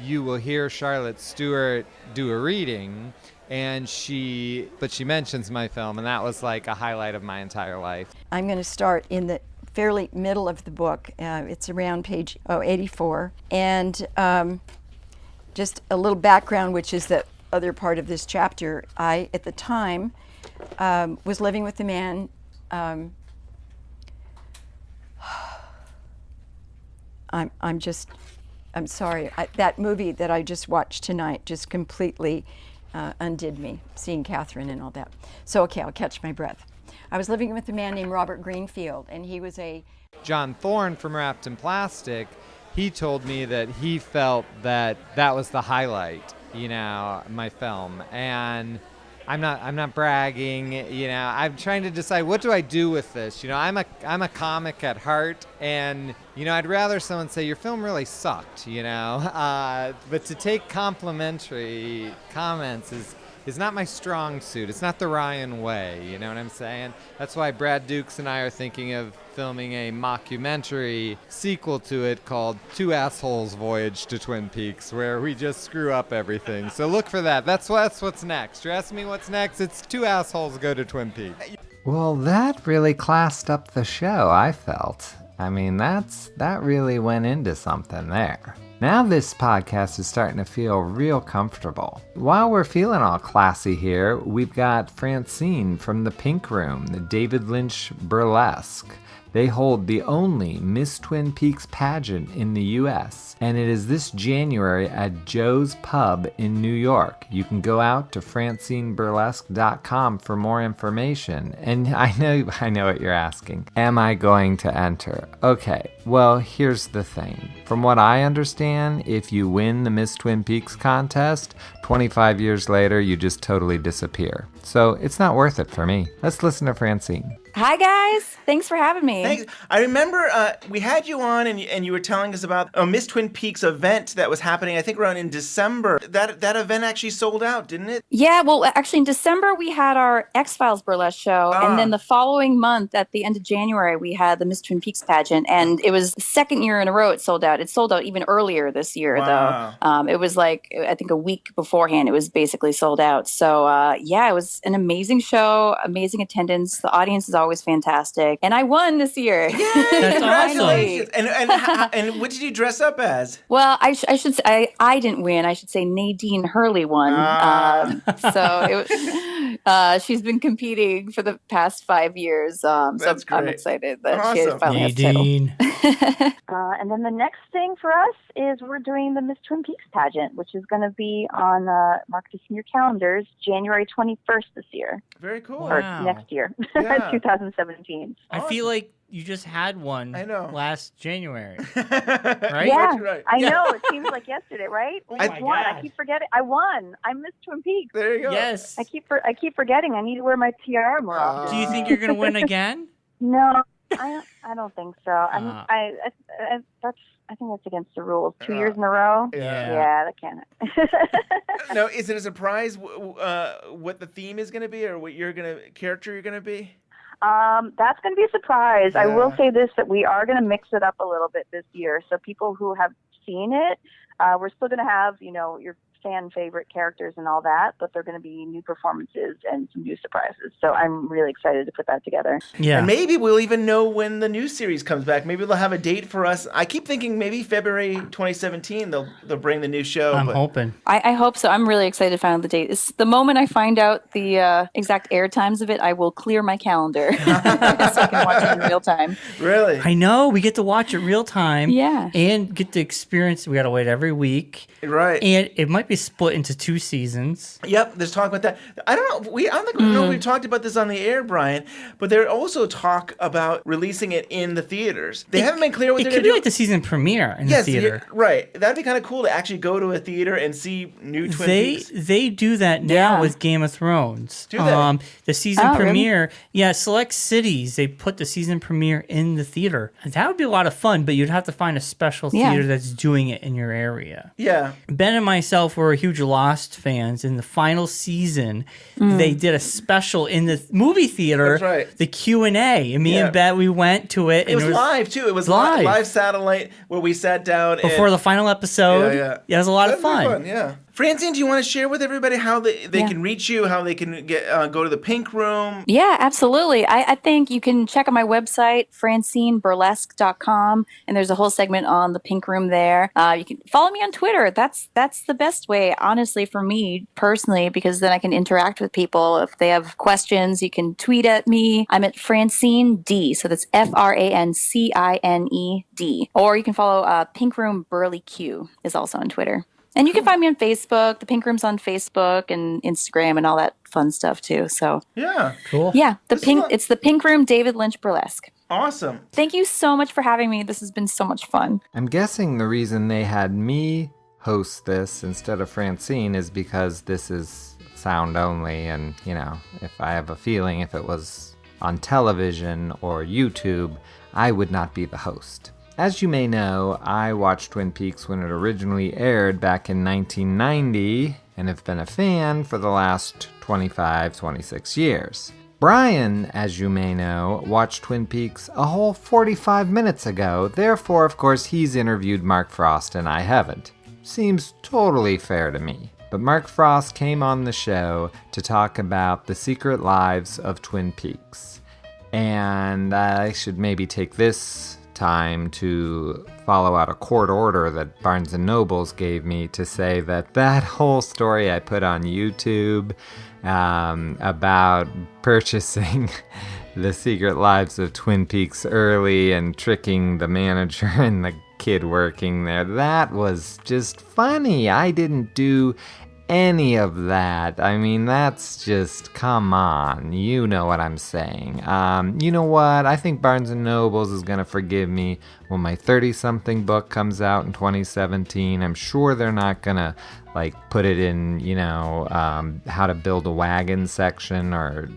you will hear Charlotte Stewart do a reading, but she mentions my film, and that was like a highlight of my entire life. I'm going to start in the fairly middle of the book. It's around page 84. And just a little background, which is the other part of this chapter. I, at the time, was living with a man. I'm sorry. That movie that I just watched tonight just completely undid me, seeing Catherine and all that. So, okay, I'll catch my breath. I was living with a man named Robert Greenfield, and he was John Thorne from Wrapped in Plastic. He told me that he felt that was the highlight, my film. And I'm not bragging, I'm trying to decide, what do I do with this? I'm a comic at heart, and I'd rather someone say your film really sucked, but to take complimentary comments is not my strong suit. It's not the Ryan way, you know what I'm saying? That's why Brad Dukes and I are thinking of filming a mockumentary sequel to it called Two Assholes Voyage to Twin Peaks, where we just screw up everything. So look for that. That's what's next. You're asking me what's next? It's Two Assholes Go to Twin Peaks. Well, that really classed up the show, I felt. I mean, that really went into something there. Now this podcast is starting to feel real comfortable. While we're feeling all classy here, we've got Francine from the Pink Room, the David Lynch Burlesque. They hold the only Miss Twin Peaks pageant in the U.S., and it is this January at Joe's Pub in New York. You can go out to francineburlesque.com for more information. And I know what you're asking. Am I going to enter? Okay, well, here's the thing. From what I understand, if you win the Miss Twin Peaks contest, 25 years later, you just totally disappear. So it's not worth it for me. Let's listen to Francine. Hi, guys. Thanks for having me. Thanks. I remember we had you on and you were telling us about a Miss Twin Peaks event that was happening, I think, around in December. That event actually sold out, didn't it? Yeah, well, actually, in December, we had our X-Files burlesque show. And then the following month, at the end of January, we had the Miss Twin Peaks pageant. And it was the second year in a row it sold out. It sold out even earlier this year, though. It was like, I think a week beforehand, it was basically sold out. So, yeah, it was an amazing show, amazing attendance. The audience is always fantastic. And I won this year. That's awesome. And what did you dress up as? Well, I should say, I didn't win. I should say Nadine Hurley won. She's been competing for the past 5 years. So I'm excited that she finally has a title. And then the next thing for us is we're doing the Miss Twin Peaks pageant, which is going to be on, mark this in your calendars, January 21st this year. Very cool. Or next year, 2017. I feel like you just had one last January. Right? Yeah, right. I know. It seems like yesterday, right? I won. I keep forgetting. I won. I missed Twin Peaks. There you go. Yes. I keep forgetting. I need to wear my tiara more often. Do you think you're going to win again? No, I don't think so. I think that's against the rules. 2 years in a row? Yeah, that can't. No, is it a surprise what the theme is going to be or what character you're going to be? That's going to be a surprise. Yeah. I will say this, that we are going to mix it up a little bit this year. So people who have seen it, we're still going to have, your fan favorite characters and all that, but they're going to be new performances and some new surprises. So I'm really excited to put that together. Yeah. And maybe we'll even know when the new series comes back. Maybe they'll have a date for us. I keep thinking maybe February 2017 they'll bring the new show. I'm hoping. I hope so. I'm really excited to find out the date. The moment I find out the exact air times of it, I will clear my calendar so I can watch it in real time. Really? I know. We get to watch it real time. Yeah. And get the experience. We got to wait every week. Right. And it might be split into 2 seasons. Yep, there's talk about that. I don't know. We've talked about this on the air, Bryan, but there's also talk about releasing it in the theaters. They haven't been clear what they're going to do. It could be like the season premiere in the theater. Right. That'd be kind of cool to actually go to a theater and see new Twin Peaks. They do that now with Game of Thrones. Do they? The season premiere, select cities, they put the season premiere in the theater. That would be a lot of fun, but you'd have to find a special theater that's doing it in your area. Yeah. Ben and myself were huge Lost fans. In the final season, they did a special in the movie theater. That's right. The Q&A. And me and Ben, we went to it. It was live, too. It was live satellite where we sat down. Before the final episode. Yeah, it was a lot of fun. Yeah. Francine, do you want to share with everybody how they can reach you, how they can go to the Pink Room? Yeah, absolutely. I think you can check out my website, francineburlesque.com, and there's a whole segment on the Pink Room there. You can follow me on Twitter. That's the best way, honestly, for me personally, because then I can interact with people. If they have questions, you can tweet at me. I'm at Francine D, so that's FRANCINED. Or you can follow Pink Room Burley Q is also on Twitter. And you can find me on Facebook. The Pink Room's on Facebook and Instagram and all that fun stuff too. So yeah, cool. Yeah, it's the Pink Room David Lynch Burlesque. Awesome. Thank you so much for having me. This has been so much fun. I'm guessing the reason they had me host this instead of Francine is because this is sound only, and if I have a feeling if it was on television or YouTube, I would not be the host. As you may know, I watched Twin Peaks when it originally aired back in 1990 and have been a fan for the last 26 years. Bryan, as you may know, watched Twin Peaks a whole 45 minutes ago, therefore, of course, he's interviewed Mark Frost and I haven't. Seems totally fair to me. But Mark Frost came on the show to talk about the secret lives of Twin Peaks. And I should maybe take this time to follow out a court order that Barnes & Nobles gave me to say that whole story I put on YouTube about purchasing the secret lives of Twin Peaks early and tricking the manager and the kid working there, that was just funny. I didn't do any of that. I mean, that's just, come on. You know what I'm saying. You know what? I think Barnes & Nobles is going to forgive me when my 30-something book comes out in 2017. I'm sure they're not going to, put it in, how to build a wagon section or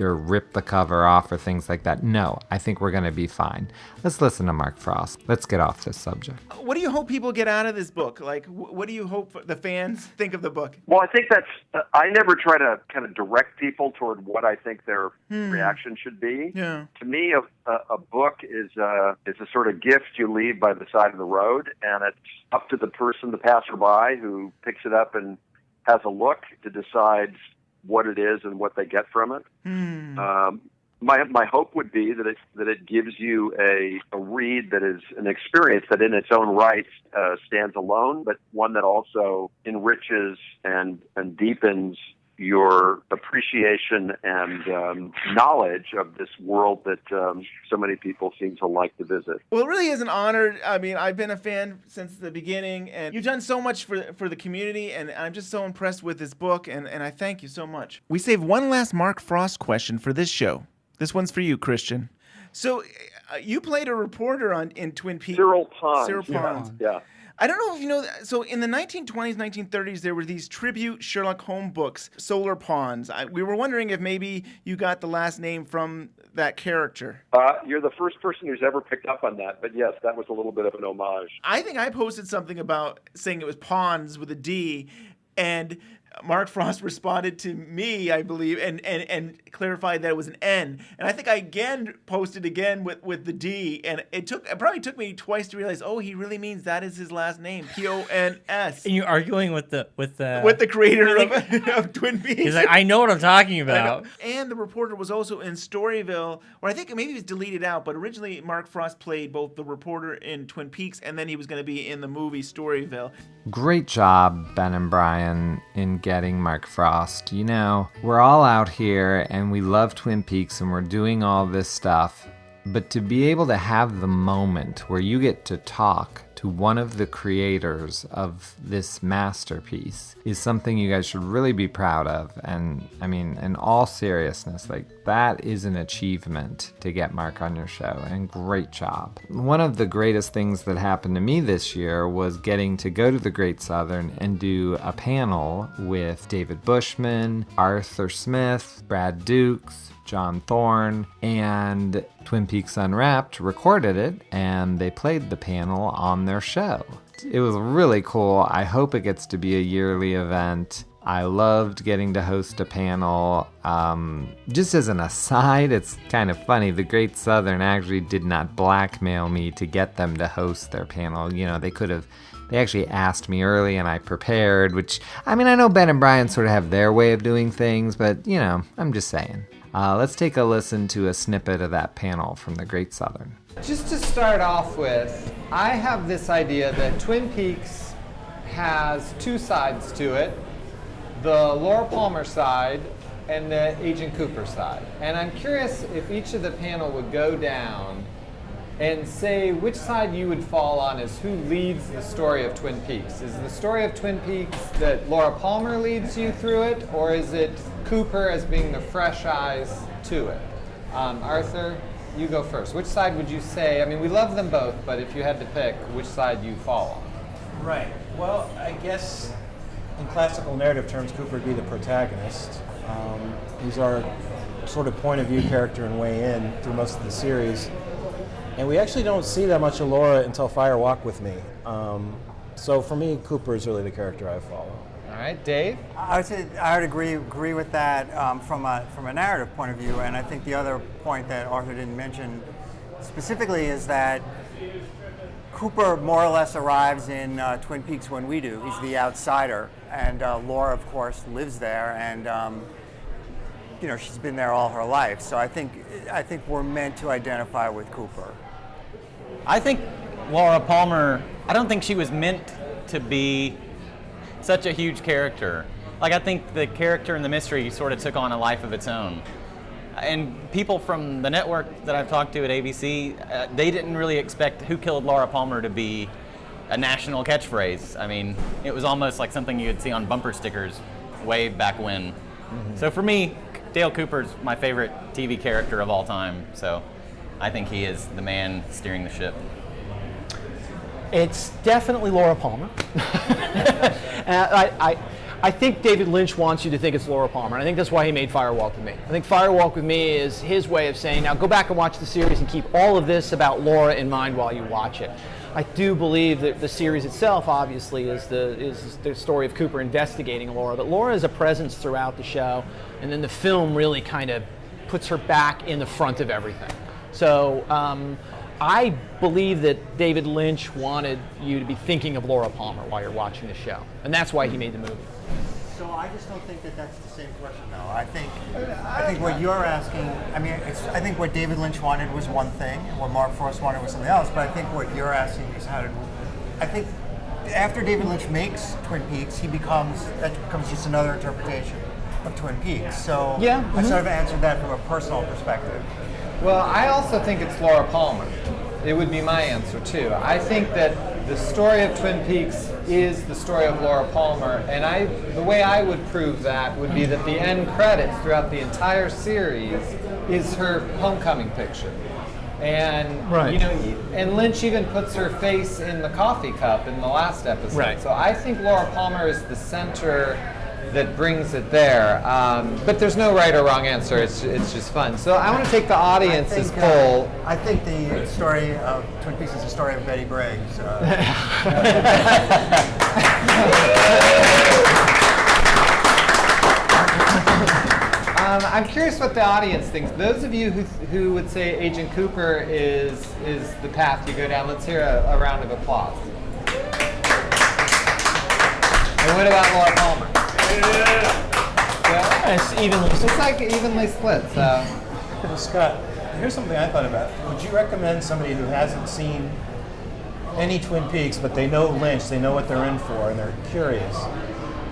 rip the cover off or things like that. No, I think we're going to be fine. Let's listen to Mark Frost. Let's get off this subject. What do you hope people get out of this book? What do you hope the fans think of the book? Well, I think I never try to kind of direct people toward what I think their reaction should be. Yeah. To me, a book is a sort of gift you leave by the side of the road, and it's up to the person, the passerby, who picks it up and has a look to decide what it is and what they get from it. My hope would be that it gives you a read that is an experience that in its own right stands alone, but one that also enriches and deepens your appreciation and knowledge of this world that so many people seem to like to visit. Well, it really is an honor. I mean, I've been a fan since the beginning, and you've done so much for the community, and I'm just so impressed with this book, and I thank you so much. We saved one last Mark Frost question for this show. This one's for you, Christian. So you played a reporter in Twin Peaks. Cyril Pond. Cyril Pond. Yeah. I don't know if you know that. So in the 1920s, 1930s, there were these tribute Sherlock Holmes books, Solar Ponds. We were wondering if maybe you got the last name from that character. You're the first person who's ever picked up on that, but yes, that was a little bit of an homage. I think I posted something about saying it was Ponds with a D, and Mark Frost responded to me, I believe, and clarified that it was an N. And I think I again posted again with the D, and it probably took me twice to realize, oh, he really means that is his last name, P-O-N-S. And you're arguing with the creator of Twin Peaks. He's like, I know what I'm talking about. And the reporter was also in Storyville, or I think maybe it was deleted out, but originally Mark Frost played both the reporter in Twin Peaks, and then he was going to be in the movie Storyville. Great job, Ben and Bryon, in getting Mark Frost. You know, we're all out here and we love Twin Peaks and we're doing all this stuff, but to be able to have the moment where you get to talk to one of the creators of this masterpiece is something you guys should really be proud of. And I mean, in all seriousness, like, that is an achievement to get Mark on your show, and great job. One of the greatest things that happened to me this year was getting to go to the Great Southern and do a panel with David Bushman, Arthur Smith, Brad Dukes, John Thorne, and Twin Peaks Unwrapped recorded it, and they played the panel on their show. It was really cool. I hope it gets to be a yearly event. I loved getting to host a panel. Just as an aside, it's kind of funny. The Great Southern actually did not blackmail me to get them to host their panel. You know, they actually asked me early and I prepared, which, I mean, I know Ben and Bryon sort of have their way of doing things, but, you know, I'm just saying. Let's take a listen to a snippet of that panel from the Great Southern. Just to start off with, I have this idea that Twin Peaks has two sides to it, the Laura Palmer side and the Agent Cooper side. And I'm curious if each of the panel would go down and say which side you would fall on as who leads the story of Twin Peaks. Is the story of Twin Peaks that Laura Palmer leads you through it, or is it Cooper as being the fresh eyes to it? Arthur, you go first. Which side would you say, I mean, we love them both, but if you had to pick, which side you fall on? Right. Well, I guess in classical narrative terms, Cooper would be the protagonist. He's our sort of point of view character and way in through most of the series. And we actually don't see that much of Laura until Fire Walk with Me. So for me, Cooper is really the character I follow. All right, Dave? I would agree with that from a narrative point of view. And I think the other point that Arthur didn't mention specifically is that Cooper more or less arrives in Twin Peaks when we do. He's the outsider, and Laura, of course, lives there, and you know, she's been there all her life. So I think we're meant to identify with Cooper. I think Laura Palmer, I don't think she was meant to be such a huge character. Like, I think the character in the mystery sort of took on a life of its own. And people from the network that I've talked to at ABC, they didn't really expect Who Killed Laura Palmer to be a national catchphrase. I mean, it was almost like something you'd see on bumper stickers way back when. Mm-hmm. So for me, Dale Cooper's my favorite TV character of all time, so I think he is the man steering the ship. It's definitely Laura Palmer. I think David Lynch wants you to think it's Laura Palmer, and I think that's why he made Fire Walk with Me. I think Fire Walk with Me is his way of saying, now go back and watch the series and keep all of this about Laura in mind while you watch it. I do believe that the series itself, obviously, is the story of Cooper investigating Laura, but Laura is a presence throughout the show, and then the film really kind of puts her back in the front of everything. So I believe that David Lynch wanted you to be thinking of Laura Palmer while you're watching the show, and that's why he made the movie. So I just don't think that that's the same question, though. I think what you're asking, I think what David Lynch wanted was one thing, and what Mark Frost wanted was something else, but I think what you're asking is I think after David Lynch makes Twin Peaks, that becomes just another interpretation of Twin Peaks. So yeah, I sort of answered that from a personal perspective. Well, I also think it's Laura Palmer. It would be my answer, too. I think that the story of Twin Peaks is the story of Laura Palmer, and the way I would prove that would be that the end credits throughout the entire series is her homecoming picture. And, right. You know, and Lynch even puts her face in the coffee cup in the last episode. Right. So I think Laura Palmer is the center that brings it there. But there's no right or wrong answer. It's just fun. So I want to take the audience's poll. I think the story of Twin Peaks is the story of Betty Briggs. I'm curious what the audience thinks. Those of you who would say Agent Cooper is the path you go down, let's hear a round of applause. And what about Laura Palmer? Yeah, it's evenly split. So, well, Scott, here's something I thought about. Would you recommend somebody who hasn't seen any Twin Peaks, but they know Lynch, they know what they're in for, and they're curious?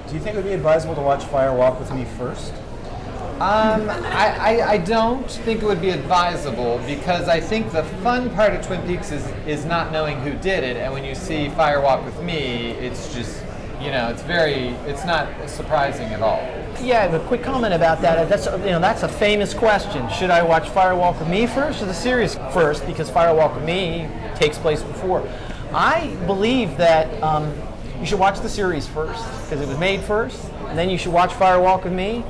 Do you think it would be advisable to watch Fire Walk with Me first? I don't think it would be advisable, because I think the fun part of Twin Peaks is not knowing who did it, and when you see Fire Walk with Me, it's just, it's not surprising at all. Yeah, I have a quick comment about that. That's a famous question. Should I watch Fire Walk with Me first or the series first? Because Fire Walk with Me takes place before. I believe that you should watch the series first because it was made first, and then you should watch Fire Walk with Me,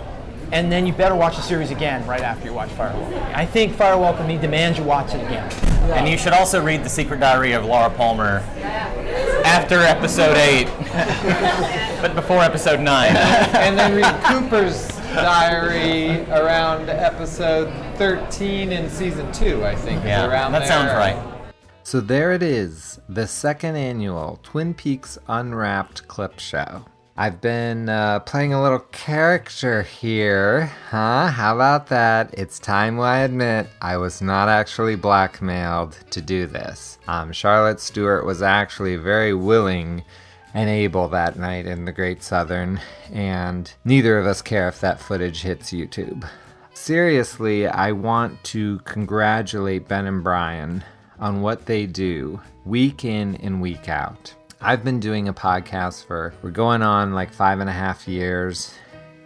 and then you better watch the series again right after you watch Fire Walk with Me. I think Fire Walk with Me demands you watch it again. And you should also read The Secret Diary of Laura Palmer after episode 8, but before episode 9. And then read Cooper's diary around episode 13 in season 2, I think. Yeah, around that there. sounds right. So there it is, the second annual Twin Peaks Unwrapped clip show. I've been playing a little character here, huh? How about that? It's time I admit I was not actually blackmailed to do this. Charlotte Stewart was actually very willing and able that night in the Great Southern, and neither of us care if that footage hits YouTube. Seriously, I want to congratulate Ben and Bryon on what they do week in and week out. I've been doing a podcast we're going on like 5.5 years.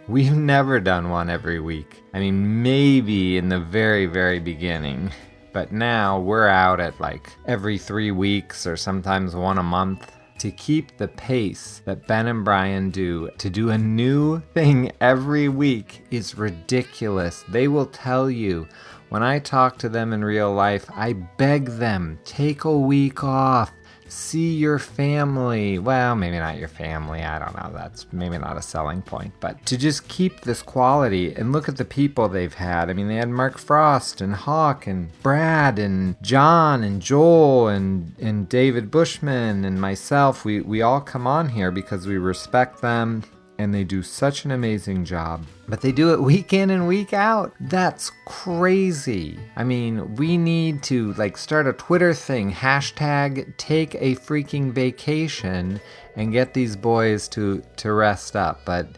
We've never done one every week. I mean, maybe in the very, very beginning. But now we're out at like every 3 weeks or sometimes one a month. To keep the pace that Ben and Bryon do, to do a new thing every week is ridiculous. They will tell you, when I talk to them in real life, I beg them, take a week off. See your family. Well, maybe not your family. I don't know. That's maybe not a selling point. But to just keep this quality and look at the people they've had. I mean, they had Mark Frost and Hawk and Brad and John and Joel and David Bushman and myself. We all come on here because we respect them. And they do such an amazing job. But they do it week in and week out. That's crazy. I mean, we need to start a Twitter thing, hashtag take a freaking vacation, and get these boys to rest up. But,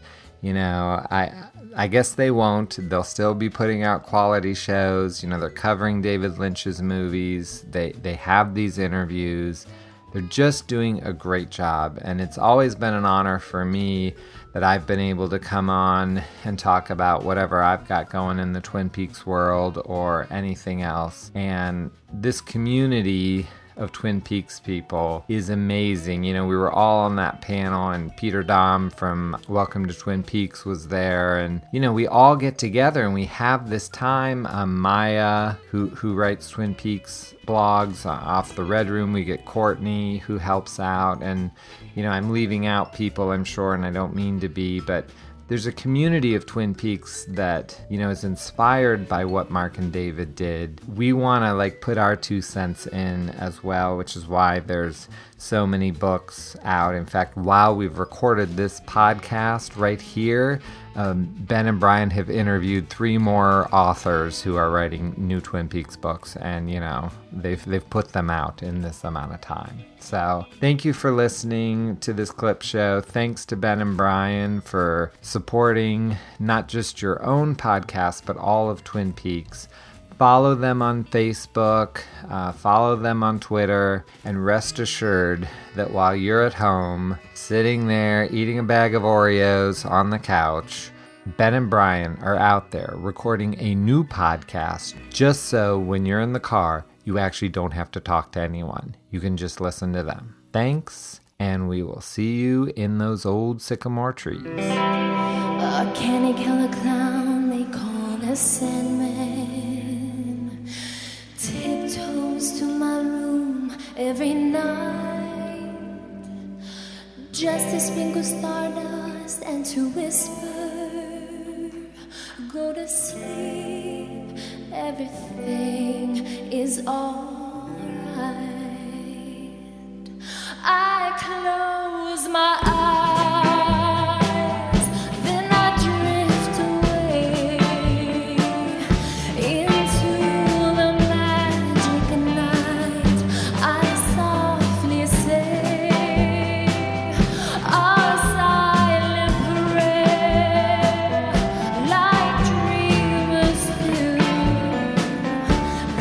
I guess they won't. They'll still be putting out quality shows. They're covering David Lynch's movies. They have these interviews. They're just doing a great job. And it's always been an honor for me that I've been able to come on and talk about whatever I've got going in the Twin Peaks world or anything else. And this community of Twin Peaks people is amazing. We were all on that panel, and Peter Dom from Welcome to Twin Peaks was there, and we all get together and we have this time. Maya, who writes Twin Peaks blogs off the Red Room, we get Courtney who helps out, and I'm leaving out people, I'm sure, and I don't mean to be, but there's a community of Twin Peaks that, is inspired by what Mark and David did. We want to put our 2 cents in as well, which is why there's so many books out. In fact, while we've recorded this podcast right here, Ben and Bryon have interviewed 3 more authors who are writing new Twin Peaks books, and they've put them out in this amount of time. So thank you for listening to this clip show. Thanks to Ben and Bryon for supporting not just your own podcast, but all of Twin Peaks. Follow them on Facebook, follow them on Twitter, and rest assured that while you're at home, sitting there eating a bag of Oreos on the couch, Ben and Bryon are out there recording a new podcast just so when you're in the car, you actually don't have to talk to anyone. You can just listen to them. Thanks, and we will see you in those old sycamore trees. Can he kill a clown? They call a Sandman. Tiptoes to my room every night, just to sprinkle stardust and to whisper go to sleep, everything is alright. I close my eyes, then I drift away into the magic night. I softly say a silent prayer, like dreamers do.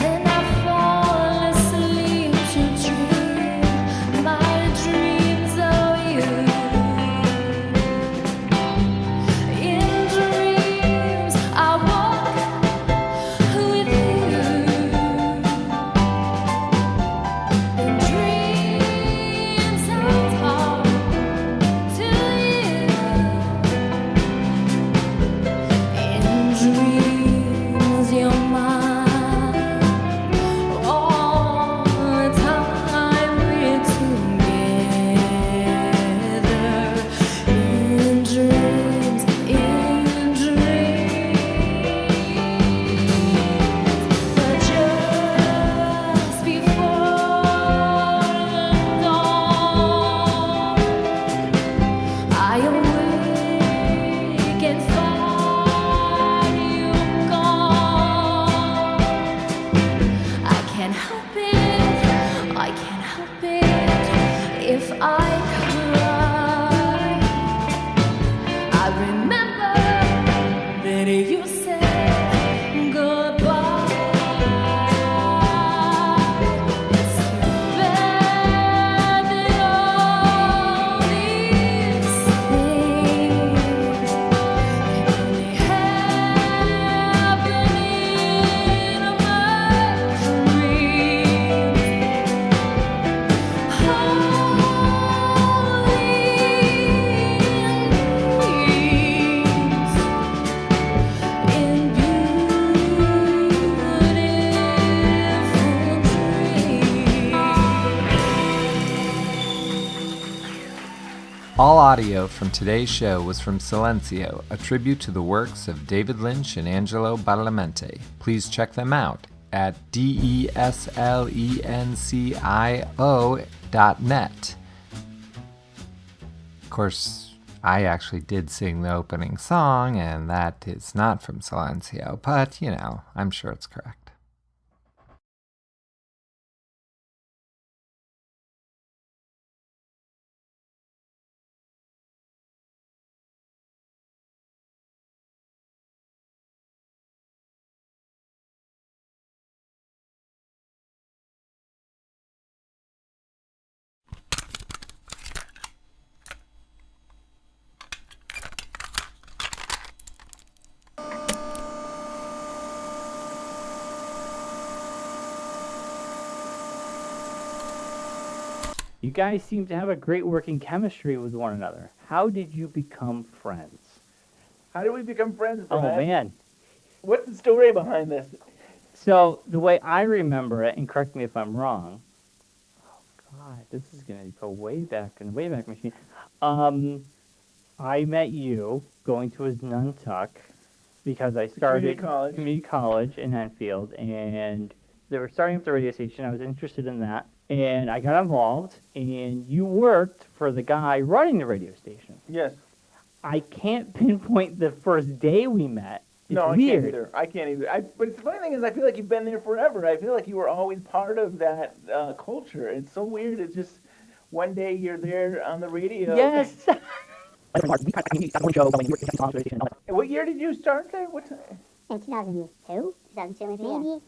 Then I fall asleep to dream my dreams of you. In dreams I walk with you. In dreams I talk to you. In dreams you're mine. All the time we're together. In dreams, but just before the dawn, I awake and find you gone. I can't help it, I can't help it if I cry. I remember that you said goodbye. It's too bad that all these things only happen in my All audio from today's show was from Silencio, a tribute to the works of David Lynch and Angelo Badalamenti. Please check them out at deslencio.net. Of course, I actually did sing the opening song, and that is not from Silencio, but, you know, I'm sure it's correct. You guys seem to have a great working chemistry with one another. How did you become friends? How did we become friends, Oh, Brad? man. What's the story behind this? So, the way I remember it, and correct me if I'm wrong, oh, God, this is going to go way back in the Wayback Machine. I met you going to his Nuntuck because I started community college in Enfield, and they were starting up the radio station. I was interested in that, and I got involved, and you worked for the guy running the radio station. Yes. I can't pinpoint the first day we met. It's No, weird. I can't either. But the funny thing is, I feel like you've been there forever. I feel like you were always part of that culture. It's so weird. It's just one day you're there on the radio. Yes. What year did you start there? What time? In 2002? 2002 maybe?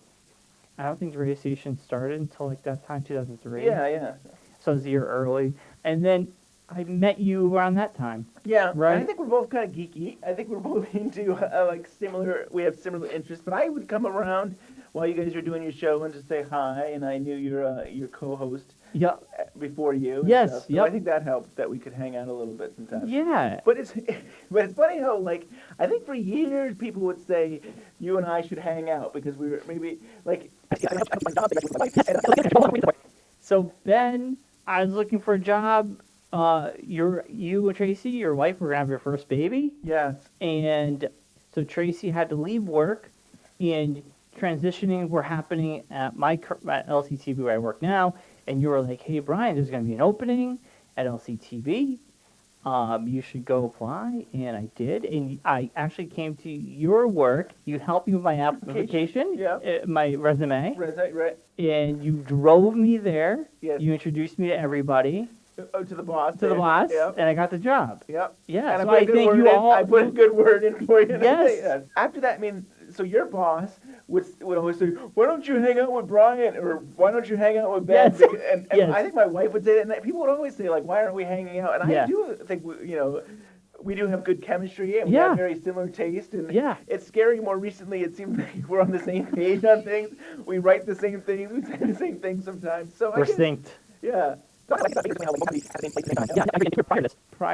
I don't think the radio station started until like that time, 2003. Yeah. So it was a year early. And then I met you around that time. Yeah, Right? I think we're both kind of geeky. I think we're both into we have similar interests. But I would come around while you guys were doing your show and just say hi, and I knew your co-host before you. And Yes, stuff. So yep. I think that helped that we could hang out a little bit sometimes. Yeah. But it's funny how I think for years people would say you and I should hang out because we were maybe like. So Ben, I was looking for a job. You and Tracy, your wife, were gonna have your first baby. Yes. And So Tracy had to leave work, and transitioning were happening at at LCTV where I work now. And you were like, "Hey, Bryon, there's going to be an opening at LCTV. You should go apply." And I did. And I actually came to your work. You helped me with my application, my resume. Right. And you drove me there. Yes. You introduced me to everybody. Oh, to the boss. To the boss. Yep. And I got the job. Yep. Yeah. And So I think you all. I put a good word in for you. Yes. After that, I mean, so your boss would always say, "Why don't you hang out with Bryon?" or "Why don't you hang out with Ben?" Yes. And Yes. I think my wife would say that, and people would always say, like, "Why aren't we hanging out?" And Yeah. I do think, we do have good chemistry, and we have very similar taste. And it's scary. More recently, it seems like we're on the same page on things. We write the same things. We say the same things sometimes. So We're I guess, synced. Yeah. Prior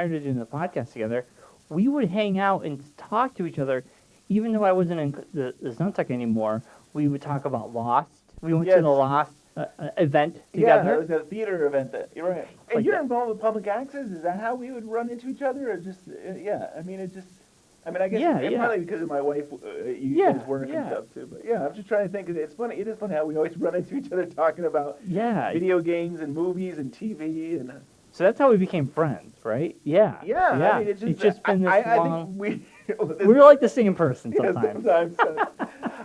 to doing the podcast together, we would hang out and talk to each other. Even though I wasn't in the Zuntuck anymore, we would talk about Lost. We went to the Lost event together. Yeah, it was a theater event. You're right. And Like you're that. involved with public access. Is that how we would run into each other, or just I guess probably because of my wife, you guys work and stuff too. But yeah, I'm just trying to think. It's funny. It is funny how we always run into each other talking about video games and movies and TV and. So that's how we became friends, right? Yeah. Yeah. I mean, it's just been this I long. think We're like the same person Yeah, sometimes.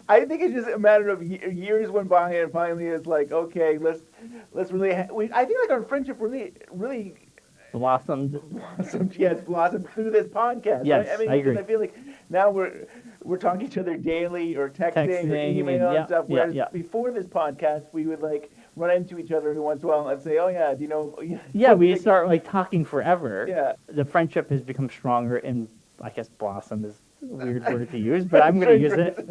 I think it's just a matter of years went by, and finally it's like, okay, let's really. I think like our friendship really Blossomed. Blossomed through this podcast. Yes, right? I mean, I agree. because I feel like now we're talking to each other daily or texting or email and stuff. Whereas before this podcast, we would like run into each other every once in a while and say, "Oh yeah, do you know?" Yeah, we start like talking forever. Yeah. The friendship has become stronger, and I guess blossom is a weird word to use, but I'm going to use it.